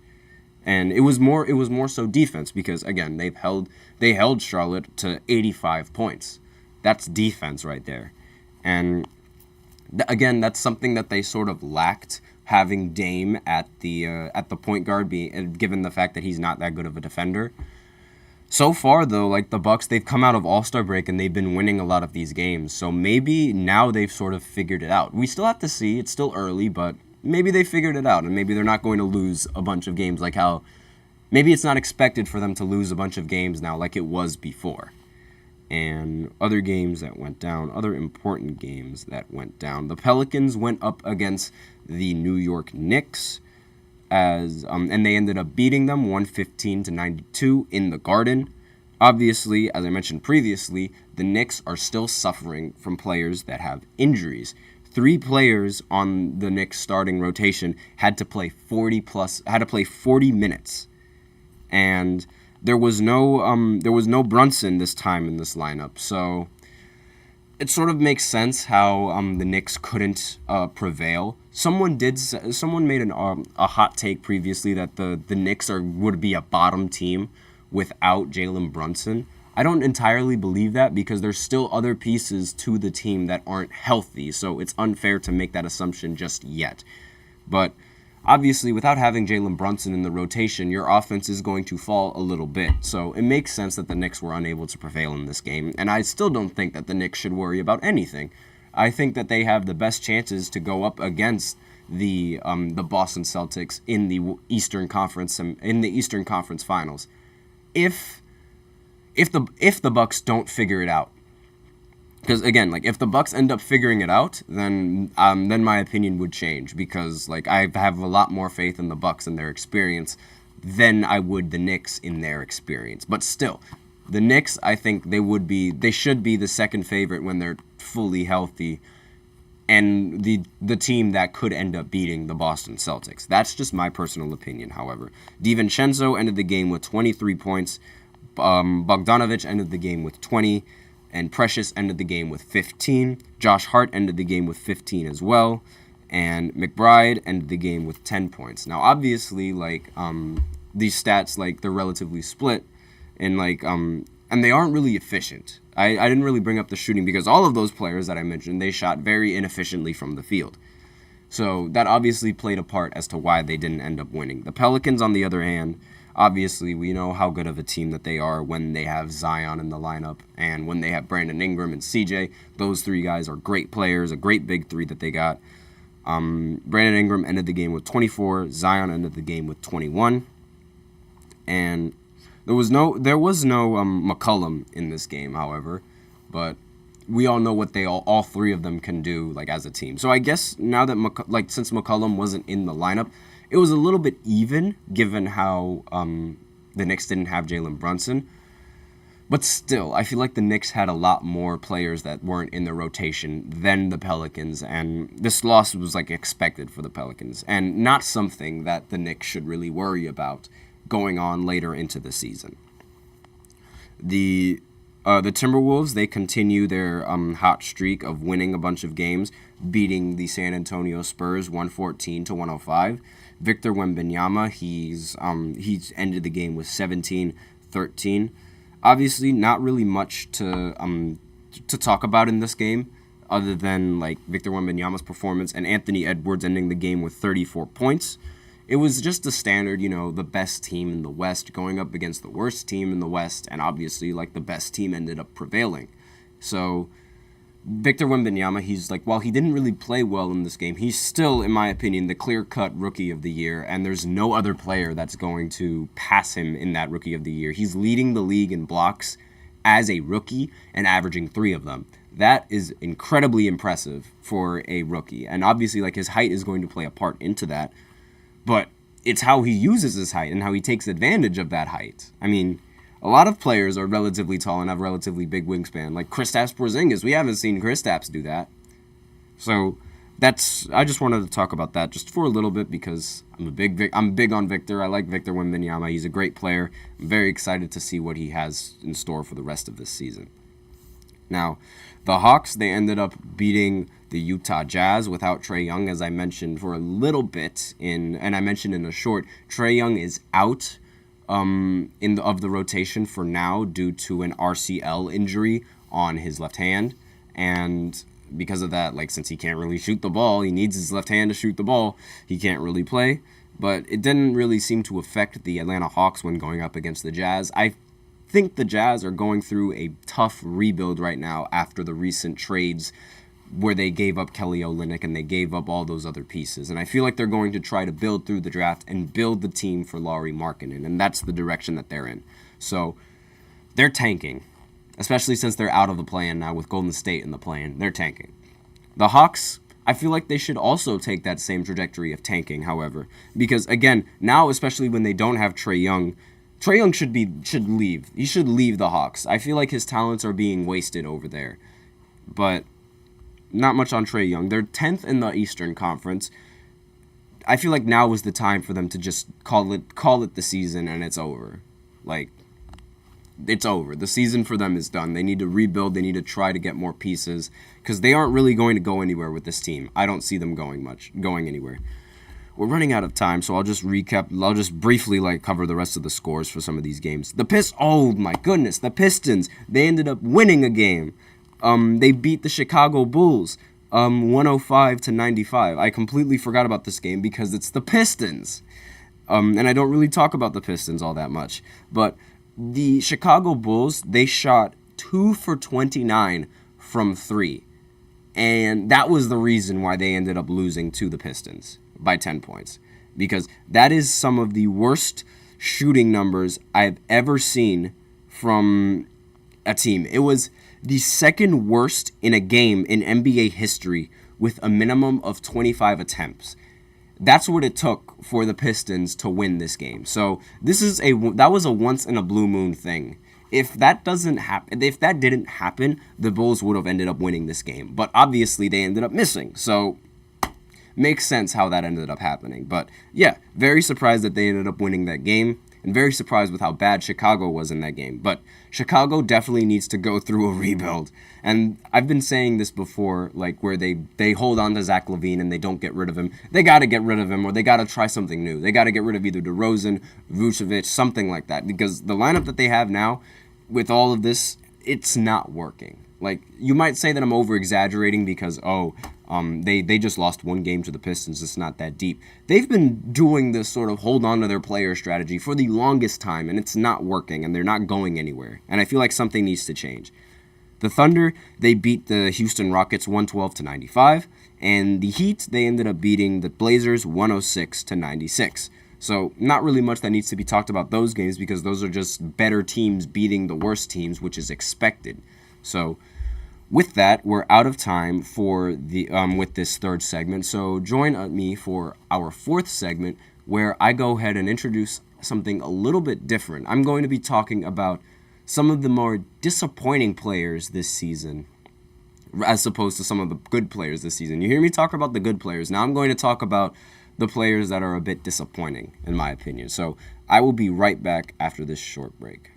And it was more so defense, because again, they held Charlotte to 85 points. That's defense right there. And again, that's something that they sort of lacked, having Dame at the point guard, given the fact that he's not that good of a defender. So far, though, like the Bucks, they've come out of All-Star break and they've been winning a lot of these games. So maybe now they've sort of figured it out. We still have to see. It's still early, but maybe they figured it out, and maybe they're not going to lose a bunch of games like how maybe it's not expected for them to lose a bunch of games now like it was before. And other games that went down, other important games that went down. The Pelicans went up against the New York Knicks, and they ended up beating them 115-92 in the Garden. Obviously, as I mentioned previously, the Knicks are still suffering from players that have injuries. 3 players on the Knicks starting rotation had to play 40 minutes, and there was no Brunson this time in this lineup, so it sort of makes sense how the Knicks couldn't prevail. Someone made a hot take previously that the Knicks would be a bottom team without Jalen Brunson. I don't entirely believe that, because there's still other pieces to the team that aren't healthy, so it's unfair to make that assumption just yet. But obviously, without having Jalen Brunson in the rotation, your offense is going to fall a little bit. So it makes sense that the Knicks were unable to prevail in this game. And I still don't think that the Knicks should worry about anything. I think that they have the best chances to go up against the Boston Celtics in the Eastern Conference Finals. If the Bucks don't figure it out. Because again, like if the Bucks end up figuring it out, then my opinion would change, because like I have a lot more faith in the Bucks and their experience than I would the Knicks in their experience. But still, the Knicks, I think they should be the second favorite when they're fully healthy, and the team that could end up beating the Boston Celtics. That's just my personal opinion, however. DiVincenzo ended the game with 23 points. Bogdanovic ended the game with 20. And Precious ended the game with 15. Josh Hart ended the game with 15 as well. And McBride ended the game with 10 points. Now, obviously, like, these stats, like, they're relatively split. And, like, and they aren't really efficient. I didn't really bring up the shooting because all of those players that I mentioned, they shot very inefficiently from the field. So that obviously played a part as to why they didn't end up winning. The Pelicans, on the other hand, obviously we know how good of a team that they are when they have Zion in the lineup and when they have Brandon Ingram and CJ. Those three guys are great players, a great big three that they got. Brandon Ingram ended the game with 24. Zion ended the game with 21. And there was no McCollum in this game, however, but we all know what all three of them can do, like, as a team. So I guess now that since McCollum wasn't in the lineup, it was a little bit even, given how the Knicks didn't have Jalen Brunson. But still, I feel like the Knicks had a lot more players that weren't in the rotation than the Pelicans, and this loss was like expected for the Pelicans, and not something that the Knicks should really worry about going on later into the season. The Timberwolves, they continue their hot streak of winning a bunch of games, beating the San Antonio Spurs 114-105. Victor Wembanyama, he's ended the game with 17-13. Obviously, not really much to talk about in this game, other than like Victor Wembanyama's performance and Anthony Edwards ending the game with 34 points. It was just the standard, the best team in the West going up against the worst team in the West, and obviously, like, the best team ended up prevailing. So Victor Wembanyama, he's like, while he didn't really play well in this game, he's still, in my opinion, the clear-cut Rookie of the Year, and there's no other player that's going to pass him in that Rookie of the Year. He's leading the league in blocks as a rookie and averaging 3 of them. That is incredibly impressive for a rookie, and obviously, like, his height is going to play a part into that, but it's how he uses his height and how he takes advantage of that height. I mean, a lot of players are relatively tall and have relatively big wingspan, like Kristaps Porzingis. We haven't seen Kristaps do that. So I just wanted to talk about that just for a little bit, because I'm big on Victor. I like Victor Wembanyama. He's a great player. I'm very excited to see what he has in store for the rest of this season. Now, the Hawks, they ended up beating the Utah Jazz without Trae Young, as I mentioned for a little bit, and I mentioned in a short. Trae Young is out of the rotation for now due to an RCL injury on his left hand, and because of that, like, since he can't really shoot the ball, he needs his left hand to shoot the ball, he can't really play. But it didn't really seem to affect the Atlanta Hawks when going up against the Jazz. I think the Jazz are going through a tough rebuild right now after the recent trades where they gave up Kelly Olynyk and they gave up all those other pieces. And I feel like they're going to try to build through the draft and build the team for Lauri Markkanen, and that's the direction that they're in. So they're tanking, especially since they're out of the play-in now with Golden State in the play-in. They're tanking. The Hawks, I feel like they should also take that same trajectory of tanking, however, because, again, now, especially when they don't have Trae Young should leave. He should leave the Hawks. I feel like his talents are being wasted over there. But not much on Trae Young. They're 10th in the Eastern Conference. I feel like now was the time for them to just call it the season, and it's over. Like, it's over. The season for them is done. They need to rebuild. They need to try to get more pieces, because they aren't really going to go anywhere with this team. I don't see them going anywhere. We're running out of time, so I'll just recap. I'll just briefly cover the rest of the scores for some of these games. Oh my goodness, the Pistons. They ended up winning a game. They beat the Chicago Bulls 105-95. I completely forgot about this game because it's the Pistons. And I don't really talk about the Pistons all that much. But the Chicago Bulls, they shot 2 for 29 from 3. And that was the reason why they ended up losing to the Pistons by 10 points. Because that is some of the worst shooting numbers I've ever seen from a team. the second worst in a game in NBA history with a minimum of 25 attempts. That's what it took for the Pistons to win this game. So that was a once in a blue moon thing. If that didn't happen, the Bulls would have ended up winning this game. But obviously they ended up missing. So makes sense how that ended up happening. But yeah, very surprised that they ended up winning that game. And very surprised with how bad Chicago was in that game. But Chicago definitely needs to go through a rebuild. And I've been saying this before, like where they hold on to Zach LaVine and they don't get rid of him. They got to get rid of him, or they got to try something new. They got to get rid of either DeRozan, Vucevic, something like that. Because the lineup that they have now, with all of this, it's not working. Like, you might say that I'm over-exaggerating because, they just lost one game to the Pistons. It's not that deep. They've been doing this sort of hold on to their player strategy for the longest time, and it's not working, and they're not going anywhere. And I feel like something needs to change. The Thunder, they beat the Houston Rockets 112-95, and the Heat, they ended up beating the Blazers 106-96. So not really much that needs to be talked about those games because those are just better teams beating the worst teams, which is expected. So with that, we're out of time for the with this third segment. So join me for our fourth segment where I go ahead and introduce something a little bit different. I'm going to be talking about some of the more disappointing players this season as opposed to some of the good players this season. You hear me talk about the good players. Now I'm going to talk about the players that are a bit disappointing, in my opinion. So I will be right back after this short break.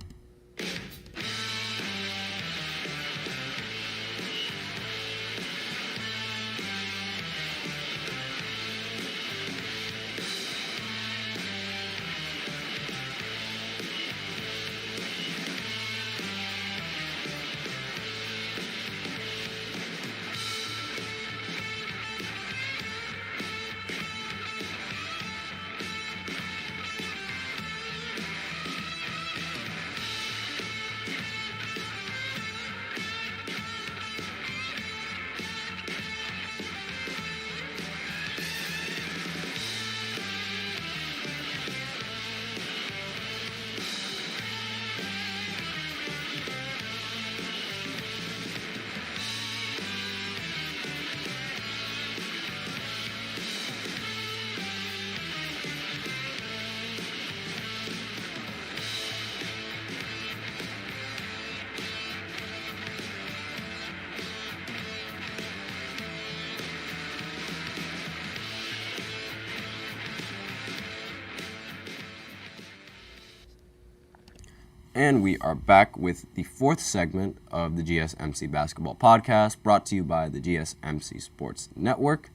And we are back with the fourth segment of the GSMC Basketball Podcast, brought to you by the GSMC Sports Network.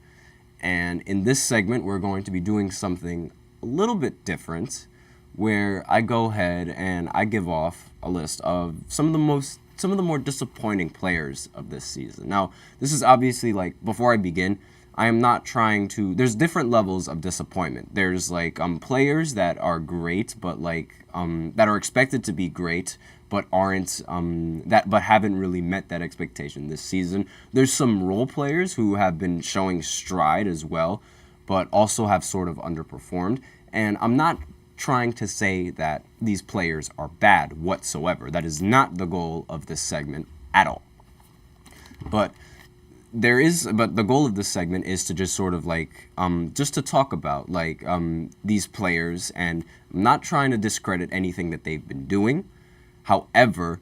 And in this segment, we're going to be doing something a little bit different, where I go ahead and I give off a list of some of the more disappointing players of this season. Now, this is obviously, like, before I begin, I am not trying to. There's different levels of disappointment. There's like players that are great, but that are expected to be great, but aren't but haven't really met that expectation this season. There's some role players who have been showing stride as well, but also have sort of underperformed. And I'm not trying to say that these players are bad whatsoever. That is not the goal of this segment at all. But the goal of this segment is to just sort of just to talk about these players, and I'm not trying to discredit anything that they've been doing. However,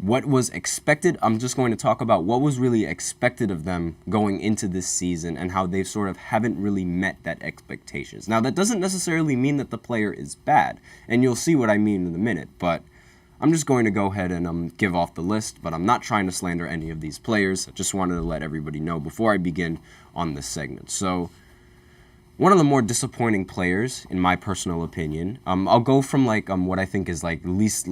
what was expected, I'm just going to talk about what was really expected of them going into this season and how they sort of haven't really met that expectations. Now, that doesn't necessarily mean that the player is bad, and you'll see what I mean in a minute, but I'm just going to go ahead and give off the list, but I'm not trying to slander any of these players. I just wanted to let everybody know before I begin on this segment. So, one of the more disappointing players, in my personal opinion, I'll go from what I think is least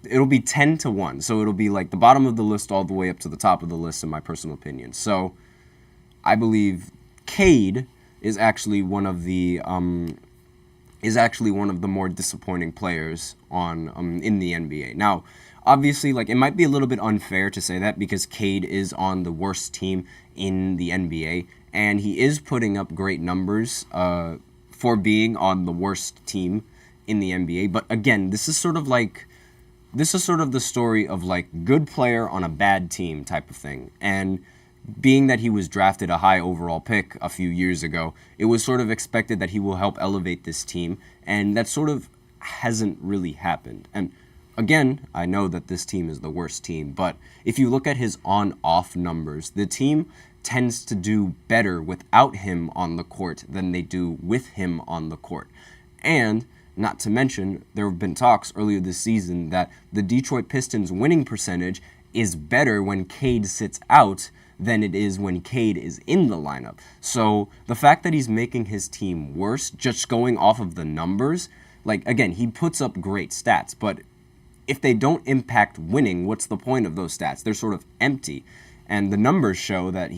it'll be 10 to 1. So it'll be the bottom of the list all the way up to the top of the list, in my personal opinion. So, I believe Cade is actually one of the more disappointing players in the NBA. Now, obviously, it might be a little bit unfair to say that because Cade is on the worst team in the NBA, and he is putting up great numbers for being on the worst team in the NBA. But again, this is sort of this is sort of the story of like good player on a bad team type of thing. And being that he was drafted a high overall pick a few years ago, it was sort of expected that he will help elevate this team, and that sort of hasn't really happened. And again, I know that this team is the worst team, but if you look at his on-off numbers, the team tends to do better without him on the court than they do with him on the court. And not to mention, there have been talks earlier this season that the Detroit Pistons winning percentage is better when Cade sits out than it is when Cade is in the lineup. So the fact that he's making his team worse, just going off of the numbers, like, again, he puts up great stats, but if they don't impact winning, what's the point of those stats? They're sort of empty. And the numbers show that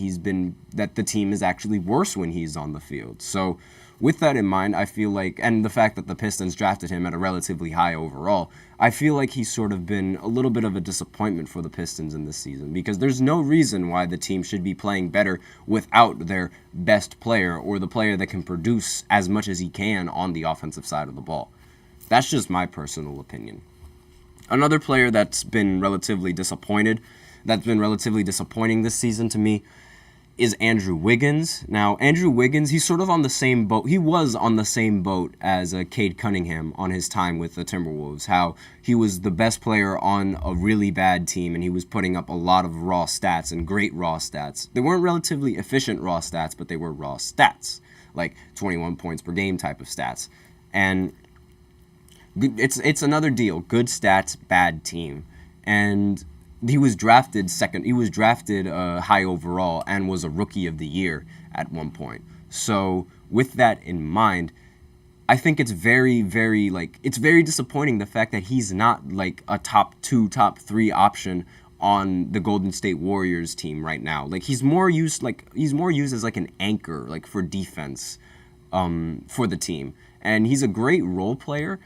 that the team is actually worse when he's on the field. So with that in mind, I feel like, and the fact that the Pistons drafted him at a relatively high overall, I feel like he's sort of been a little bit of a disappointment for the Pistons in this season, because there's no reason why the team should be playing better without their best player, or the player that can produce as much as he can on the offensive side of the ball. That's just my personal opinion. Another player that's been relatively disappointing this season to me is Andrew Wiggins. Now, Andrew Wiggins, he's sort of on the same boat. He was on the same boat as Cade Cunningham on his time with the Timberwolves, how he was the best player on a really bad team, and he was putting up a lot of raw stats and great raw stats. They weren't relatively efficient raw stats, but they were raw stats, like 21 points per game type of stats. And it's another deal. Good stats, bad team. And he was drafted second. He was drafted high overall and was a rookie of the year at one point. So with that in mind, I think it's very, very it's very disappointing the fact that he's not like a top 2, top 3 option on the Golden State Warriors team right now. Like he's more used as like an anchor, like for defense, for the team. And he's a great role player.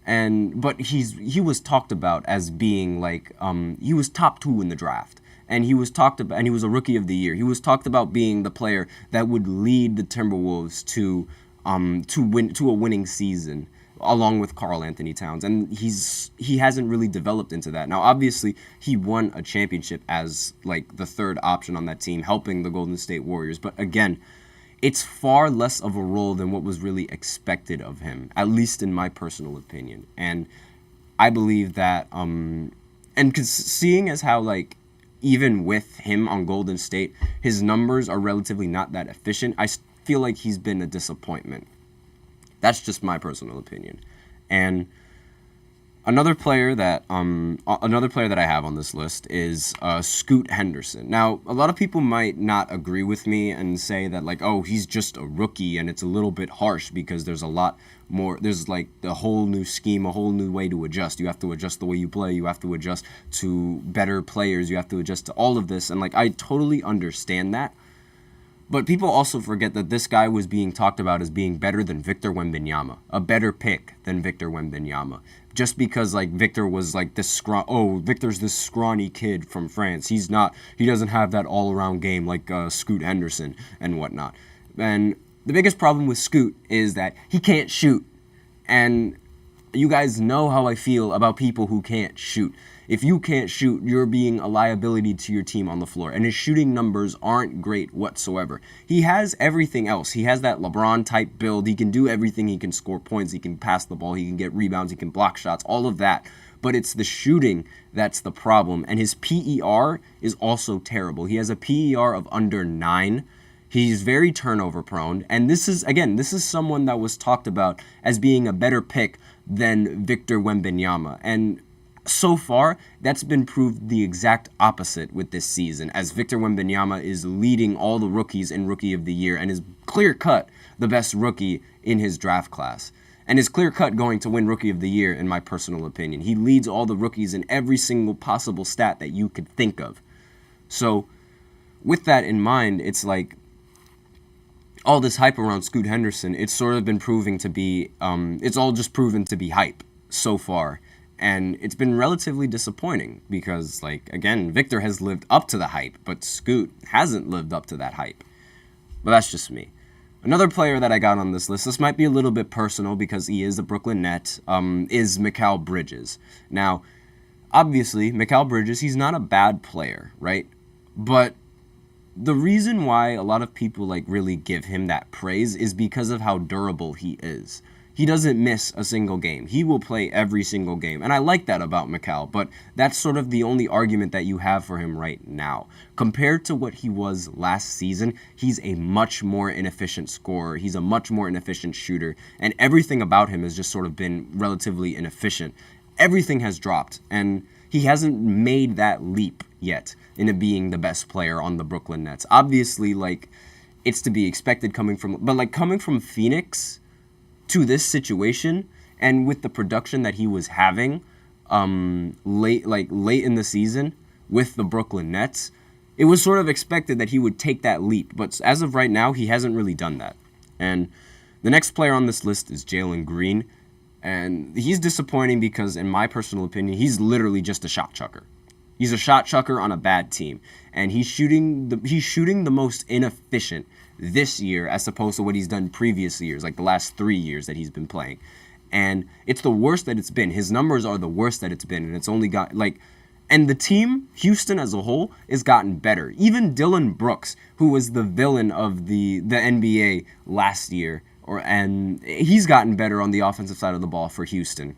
But he was talked about as being like he was top 2 in the draft, and he was a rookie of the year. He was talked about being the player that would lead the Timberwolves to a winning season, along with Karl Anthony Towns, and he hasn't really developed into that. Now, obviously, he won a championship as like the third option on that team, helping the Golden State Warriors. But again, it's far less of a role than what was really expected of him, at least in my personal opinion. And I believe that, and seeing as how, like, even with him on Golden State, his numbers are relatively not that efficient, I feel like he's been a disappointment. That's just my personal opinion. And another player that I have on this list is Scoot Henderson. Now, a lot of people might not agree with me and say that, like, oh, he's just a rookie, and it's a little bit harsh because there's a lot more. There's like a whole new scheme, a whole new way to adjust. You have to adjust the way you play. You have to adjust to better players. You have to adjust to all of this, and like I totally understand that. But people also forget that this guy was being talked about as being better than Victor Wembanyama, a better pick than Victor Wembanyama. Just because, like, Victor was, like, Victor's this scrawny kid from France. He doesn't have that all-around game like Scoot Henderson and whatnot. And the biggest problem with Scoot is that he can't shoot. And you guys know how I feel about people who can't shoot. If you can't shoot, you're being a liability to your team on the floor. And his shooting numbers aren't great whatsoever. He has everything else. He has that LeBron-type build. He can do everything. He can score points. He can pass the ball. He can get rebounds. He can block shots. All of that. But it's the shooting that's the problem. And his PER is also terrible. He has a PER of under 9. He's very turnover prone. And this is someone that was talked about as being a better pick than Victor Wembanyama. And so far, that's been proved the exact opposite with this season, as Victor Wembanyama is leading all the rookies in Rookie of the Year and is clear-cut the best rookie in his draft class. And is clear-cut going to win Rookie of the Year, in my personal opinion. He leads all the rookies in every single possible stat that you could think of. So, with that in mind, it's like all this hype around Scoot Henderson, it's sort of been proving to be, it's all just proven to be hype so far. And it's been relatively disappointing because, like, again, Victor has lived up to the hype, but Scoot hasn't lived up to that hype. But that's just me. Another player that I got on this list, this might be a little bit personal because he is a Brooklyn Net, is Mikal Bridges. Now, obviously, Mikal Bridges, he's not a bad player, right? But the reason why a lot of people like really give him that praise is because of how durable he is. He doesn't miss a single game. He will play every single game. And I like that about Mikal, but that's sort of the only argument that you have for him right now. Compared to what he was last season, he's a much more inefficient scorer. He's a much more inefficient shooter. And everything about him has just sort of been relatively inefficient. Everything has dropped, and he hasn't made that leap yet into being the best player on the Brooklyn Nets. Obviously, like, it's to be expected coming from Phoenix to this situation, and with the production that he was having late in the season with the Brooklyn Nets, it was sort of expected that he would take that leap. But as of right now, he hasn't really done that. And the next player on this list is Jalen Green, and he's disappointing because, in my personal opinion, he's literally just a shot chucker. He's a shot chucker on a bad team, and he's shooting the most inefficient this year as opposed to what he's done previous years, like the last 3 years that he's been playing. And it's the worst that it's been. His numbers are the worst that it's been, and it's only got and the team, Houston as a whole, has gotten better. Even Dylan Brooks, who was the villain of the NBA last year, and he's gotten better on the offensive side of the ball for Houston.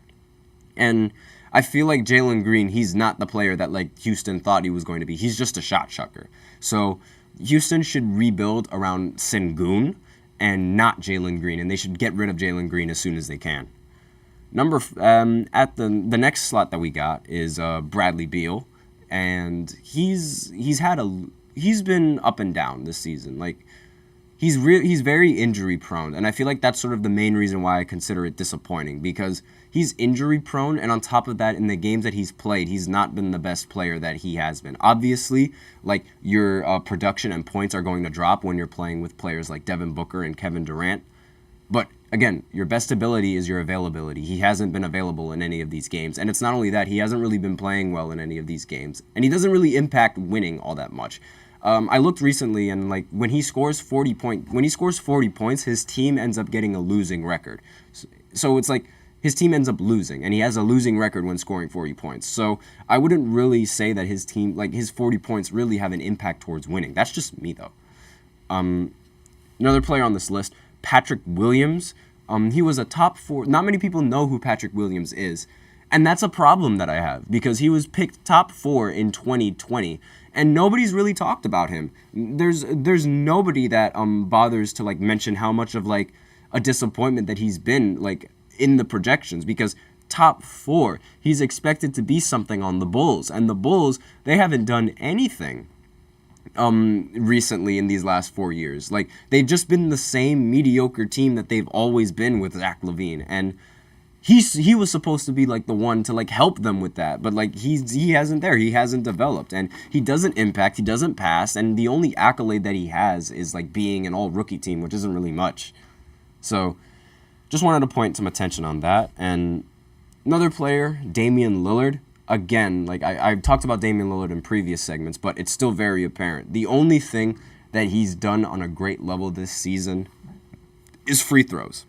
And I feel like Jalen Green, he's not the player that like Houston thought he was going to be. He's just a shot chucker. So Houston should rebuild around Sengun and not Jalen Green, and they should get rid of Jalen Green as soon as they can. At the next slot that we got is Bradley Beal, and he's been up and down this season. Like he's very injury prone, and I feel like that's sort of the main reason why I consider it disappointing, because he's injury prone, and on top of that, in the games that he's played, he's not been the best player that he has been. Obviously, like your production and points are going to drop when you're playing with players like Devin Booker and Kevin Durant. But again, your best ability is your availability. He hasn't been available in any of these games, and it's not only that, he hasn't really been playing well in any of these games, and he doesn't really impact winning all that much. I looked recently, and like when he scores 40 points, his team ends up getting a losing record. So it's like his team ends up losing, and he has a losing record when scoring 40 points. So I wouldn't really say that his team, like his 40 points, really have an impact towards winning. That's just me, though. Another player on this list, Patrick Williams. He was a top 4. Not many people know who Patrick Williams is, and that's a problem that I have, because he was picked top 4 in 2020. And nobody's really talked about him. There's nobody that bothers to like mention how much of like a disappointment that he's been like in the projections, because top 4, he's expected to be something on the Bulls, and the Bulls, they haven't done anything recently in these last 4 years. Like they've just been the same mediocre team that they've always been with Zach LaVine, and he was supposed to be like the one to like help them with that, but like he hasn't developed, and he doesn't impact, he doesn't pass, and the only accolade that he has is like being an all-rookie team, which isn't really much. So just wanted to point some attention on that. And another player, Damian Lillard. Again, like I've talked about Damian Lillard in previous segments, but it's still very apparent. The only thing that he's done on a great level this season is free throws.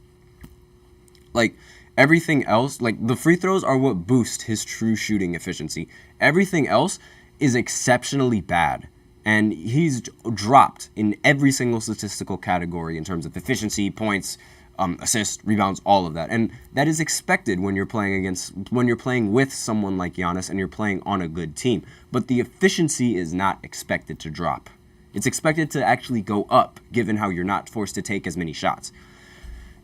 Like everything else, like the free throws are what boost his true shooting efficiency. Everything else is exceptionally bad, and he's dropped in every single statistical category in terms of efficiency, points, assists, rebounds, all of that. And that is expected when you're playing with someone like Giannis and you're playing on a good team. But the efficiency is not expected to drop. It's expected to actually go up, given how you're not forced to take as many shots.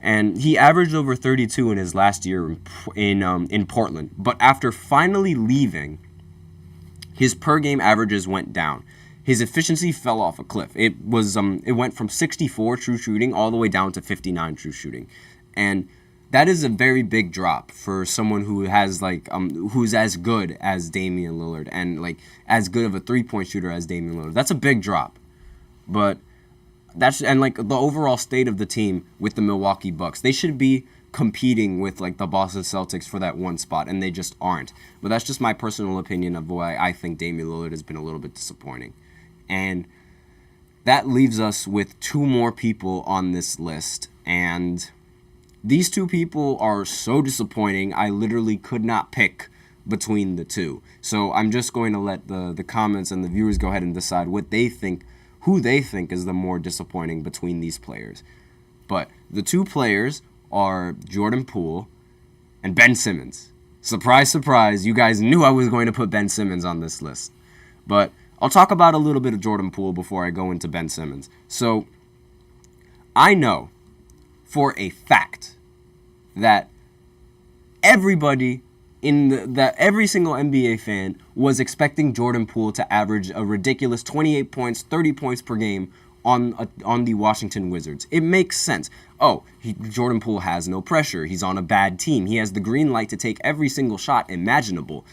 And he averaged over 32 in his last year in Portland. But after finally leaving, his per game averages went down. His efficiency fell off a cliff. It went from 64 true shooting all the way down to 59 true shooting, and that is a very big drop for someone who has who's as good as Damian Lillard and like as good of a 3-point shooter as Damian Lillard. That's a big drop, but like the overall state of the team with the Milwaukee Bucks, they should be competing with like the Boston Celtics for that one spot, and they just aren't. But that's just my personal opinion of why I think Damian Lillard has been a little bit disappointing. And that leaves us with 2 more people on this list. And these 2 people are so disappointing, I literally could not pick between the two. So I'm just going to let the comments and the viewers go ahead and decide who they think is the more disappointing between these players. But the two players are Jordan Poole and Ben Simmons. Surprise, surprise, you guys knew I was going to put Ben Simmons on this list. But I'll talk about a little bit of Jordan Poole before I go into Ben Simmons. So I know for a fact that everybody every single NBA fan was expecting Jordan Poole to average a ridiculous 28 points, 30 points per game on the Washington Wizards. It makes sense. Jordan Poole has no pressure. He's on a bad team. He has the green light to take every single shot imaginable.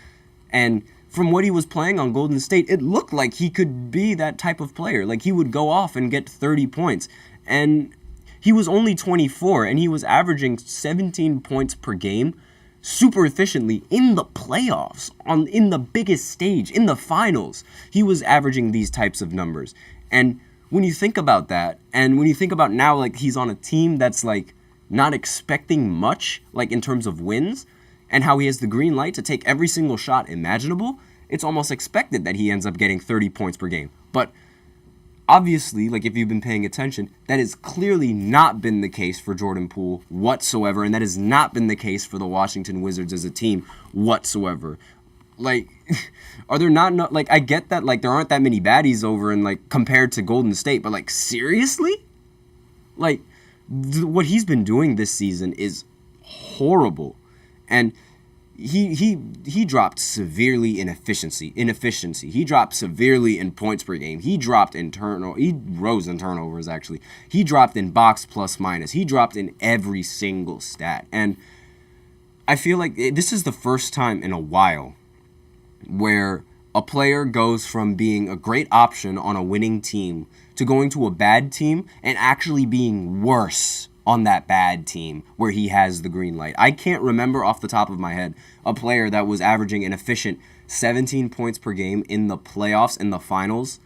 And from what he was playing on Golden State, it looked like he could be that type of player. Like, he would go off and get 30 points. And he was only 24, and he was averaging 17 points per game super efficiently in the playoffs, in the biggest stage, in the finals. He was averaging these types of numbers. And when you think about that, and when you think about now, like, he's on a team that's, like, not expecting much, like, in terms of wins, and how he has the green light to take every single shot imaginable, it's almost expected that he ends up getting 30 points per game. But obviously, like, if you've been paying attention, that has clearly not been the case for Jordan Poole whatsoever, and that has not been the case for the Washington Wizards as a team whatsoever. Like, are there not, like, I get that, like, there aren't that many baddies over and, like, compared to Golden State, but, like, seriously? Like, what he's been doing this season is horrible. And he dropped severely in efficiency. He dropped severely in points per game. He rose in turnovers, actually. He dropped in box plus minus. He dropped in every single stat. And I feel like this is the first time in a while where a player goes from being a great option on a winning team to going to a bad team and actually being worse on that bad team where he has the green light. I can't remember off the top of my head a player that was averaging an efficient 17 points per game in the playoffs, in the finals,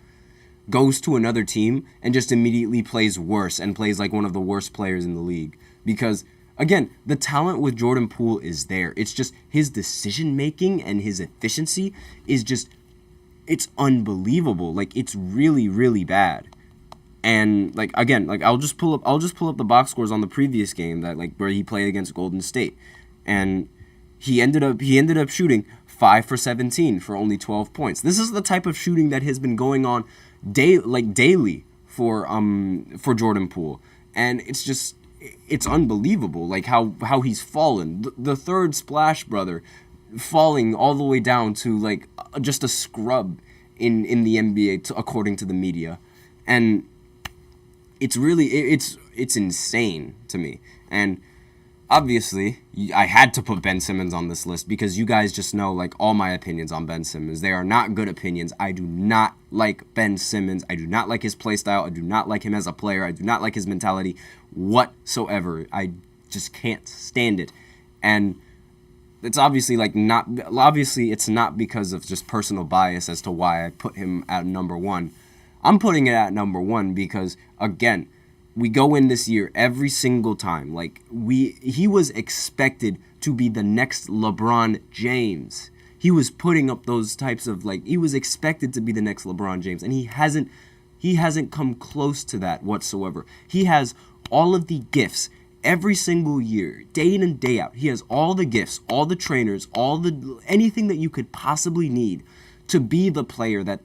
goes to another team and just immediately plays worse and plays like one of the worst players in the league. Because, again, the talent with Jordan Poole is there. It's just his decision-making and his efficiency is just, it's unbelievable. Like, it's really, really bad. And, like, again, like, I'll just pull up the box scores on the previous game that, like, where he played against Golden State, and he ended up shooting 5 for 17 for only 12 points. This is the type of shooting that has been going on daily for Jordan Poole, and it's unbelievable, like, how he's fallen. The third Splash Brother falling all the way down to, like, just a scrub in the NBA according to the media, and it's really, it's insane to me. And obviously, I had to put Ben Simmons on this list because you guys just know, like, all my opinions on Ben Simmons. They are not good opinions. I do not like Ben Simmons. I do not like his play style. I do not like him as a player. I do not like his mentality whatsoever. I just can't stand it. And it's obviously, like, it's not because of just personal bias as to why I put him at number one. I'm putting it at number one because, again, we go in this year every single time. Like, he was expected to be the next LeBron James. He was putting up those types of, like, he was expected to be the next LeBron James, and he hasn't come close to that whatsoever. He has all of the gifts every single year, day in and day out. He has all the gifts, all the trainers, anything that you could possibly need to be the player that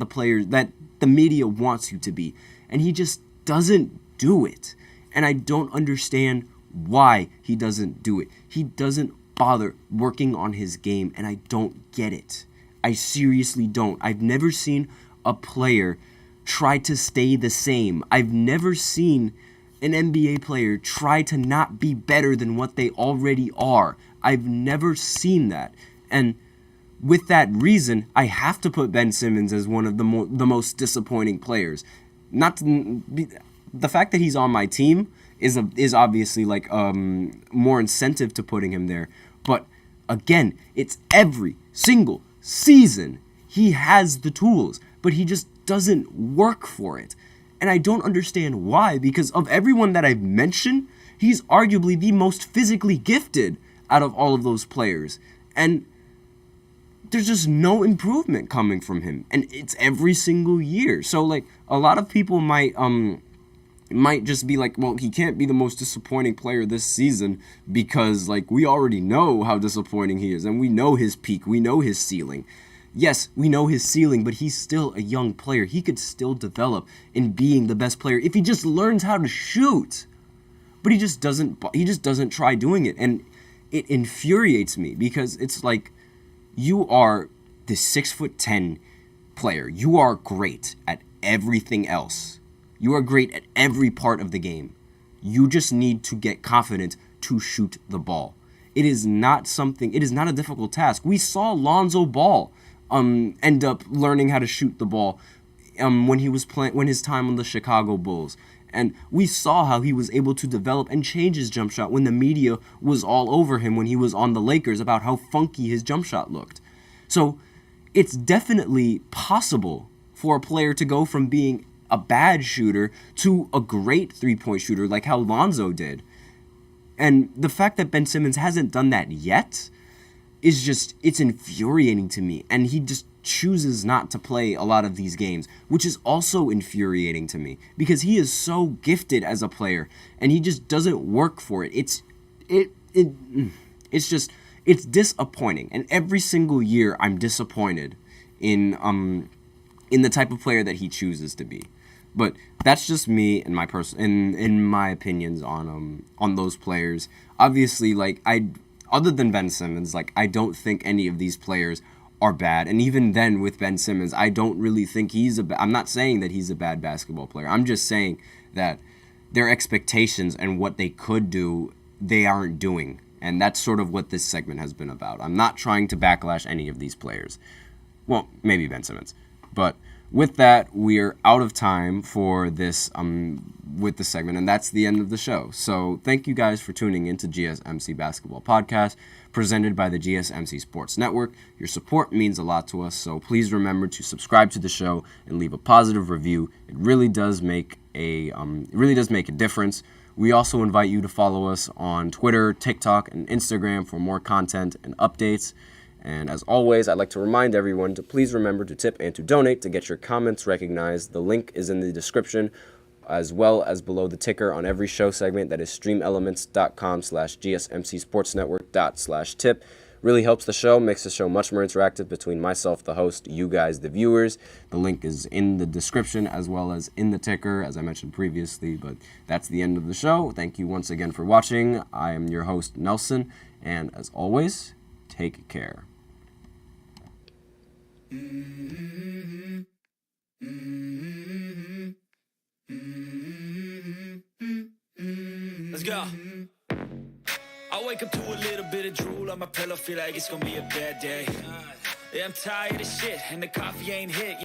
the media wants you to be, and he just doesn't do it. And I don't understand why he doesn't do it. He doesn't bother working on his game, and I don't get it. I seriously don't. I've never seen a player try to stay the same. I've never seen an NBA player try to not be better than what they already are. I've never seen that. And with that reason, I have to put Ben Simmons as one of the most disappointing players. The fact that he's on my team is obviously, like, more incentive to putting him there. But again, it's every single season he has the tools, but he just doesn't work for it. And I don't understand why, because of everyone that I've mentioned, he's arguably the most physically gifted out of all of those players. And there's just no improvement coming from him, and it's every single year. So like a lot of people might just be like, well, he can't be the most disappointing player this season because like we already know how disappointing he is, and we know his peak, we know his ceiling. Yes, we know his ceiling, but he's still a young player. He could still develop in being the best player if he just learns how to shoot. But he just doesn't try doing it, and it infuriates me because it's like, you are the 6'10" player. You are great at everything else. You are great at every part of the game. You just need to get confident to shoot the ball. It is not a difficult task. We saw Lonzo Ball end up learning how to shoot the ball when his time on the Chicago Bulls. And we saw how he was able to develop and change his jump shot when the media was all over him when he was on the Lakers about how funky his jump shot looked. So it's definitely possible for a player to go from being a bad shooter to a great three-point shooter like how Lonzo did. And the fact that Ben Simmons hasn't done that yet it's infuriating to me. And he just chooses not to play a lot of these games, which is also infuriating to me because he is so gifted as a player and he just doesn't work for it. It's disappointing. And every single year I'm disappointed in the type of player that he chooses to be. But that's just me and my in my opinions on those players. Obviously, like other than Ben Simmons, like I don't think any of these players are bad. And even then with Ben Simmons, I don't really think I'm not saying that he's a bad basketball player. I'm just saying that their expectations and what they could do, they aren't doing. And that's sort of what this segment has been about. I'm not trying to backlash any of these players. Well, maybe Ben Simmons. But with that, we're out of time for this with the segment, and that's the end of the show. So thank you guys for tuning into GSMC Basketball Podcast, presented by the GSMC Sports Network. Your support means a lot to us, so please remember to subscribe to the show and leave a positive review. It really does make a difference. We also invite you to follow us on Twitter, TikTok, and Instagram for more content and updates. And as always, I'd like to remind everyone to please remember to tip and to donate to get your comments recognized. The link is in the description, as well as below the ticker on every show segment. That is streamelements.com/gsmcsportsnetwork./tip. Really helps the show, makes the show much more interactive between myself, the host, you guys, the viewers. The link is in the description as well as in the ticker, as I mentioned previously. But that's the end of the show. Thank you once again for watching. I am your host, Nelson, and as always, take care. Let's go. I wake up to a little bit of drool on my pillow, feel like it's gonna be a bad day. Yeah, I'm tired of shit, and the coffee ain't hit.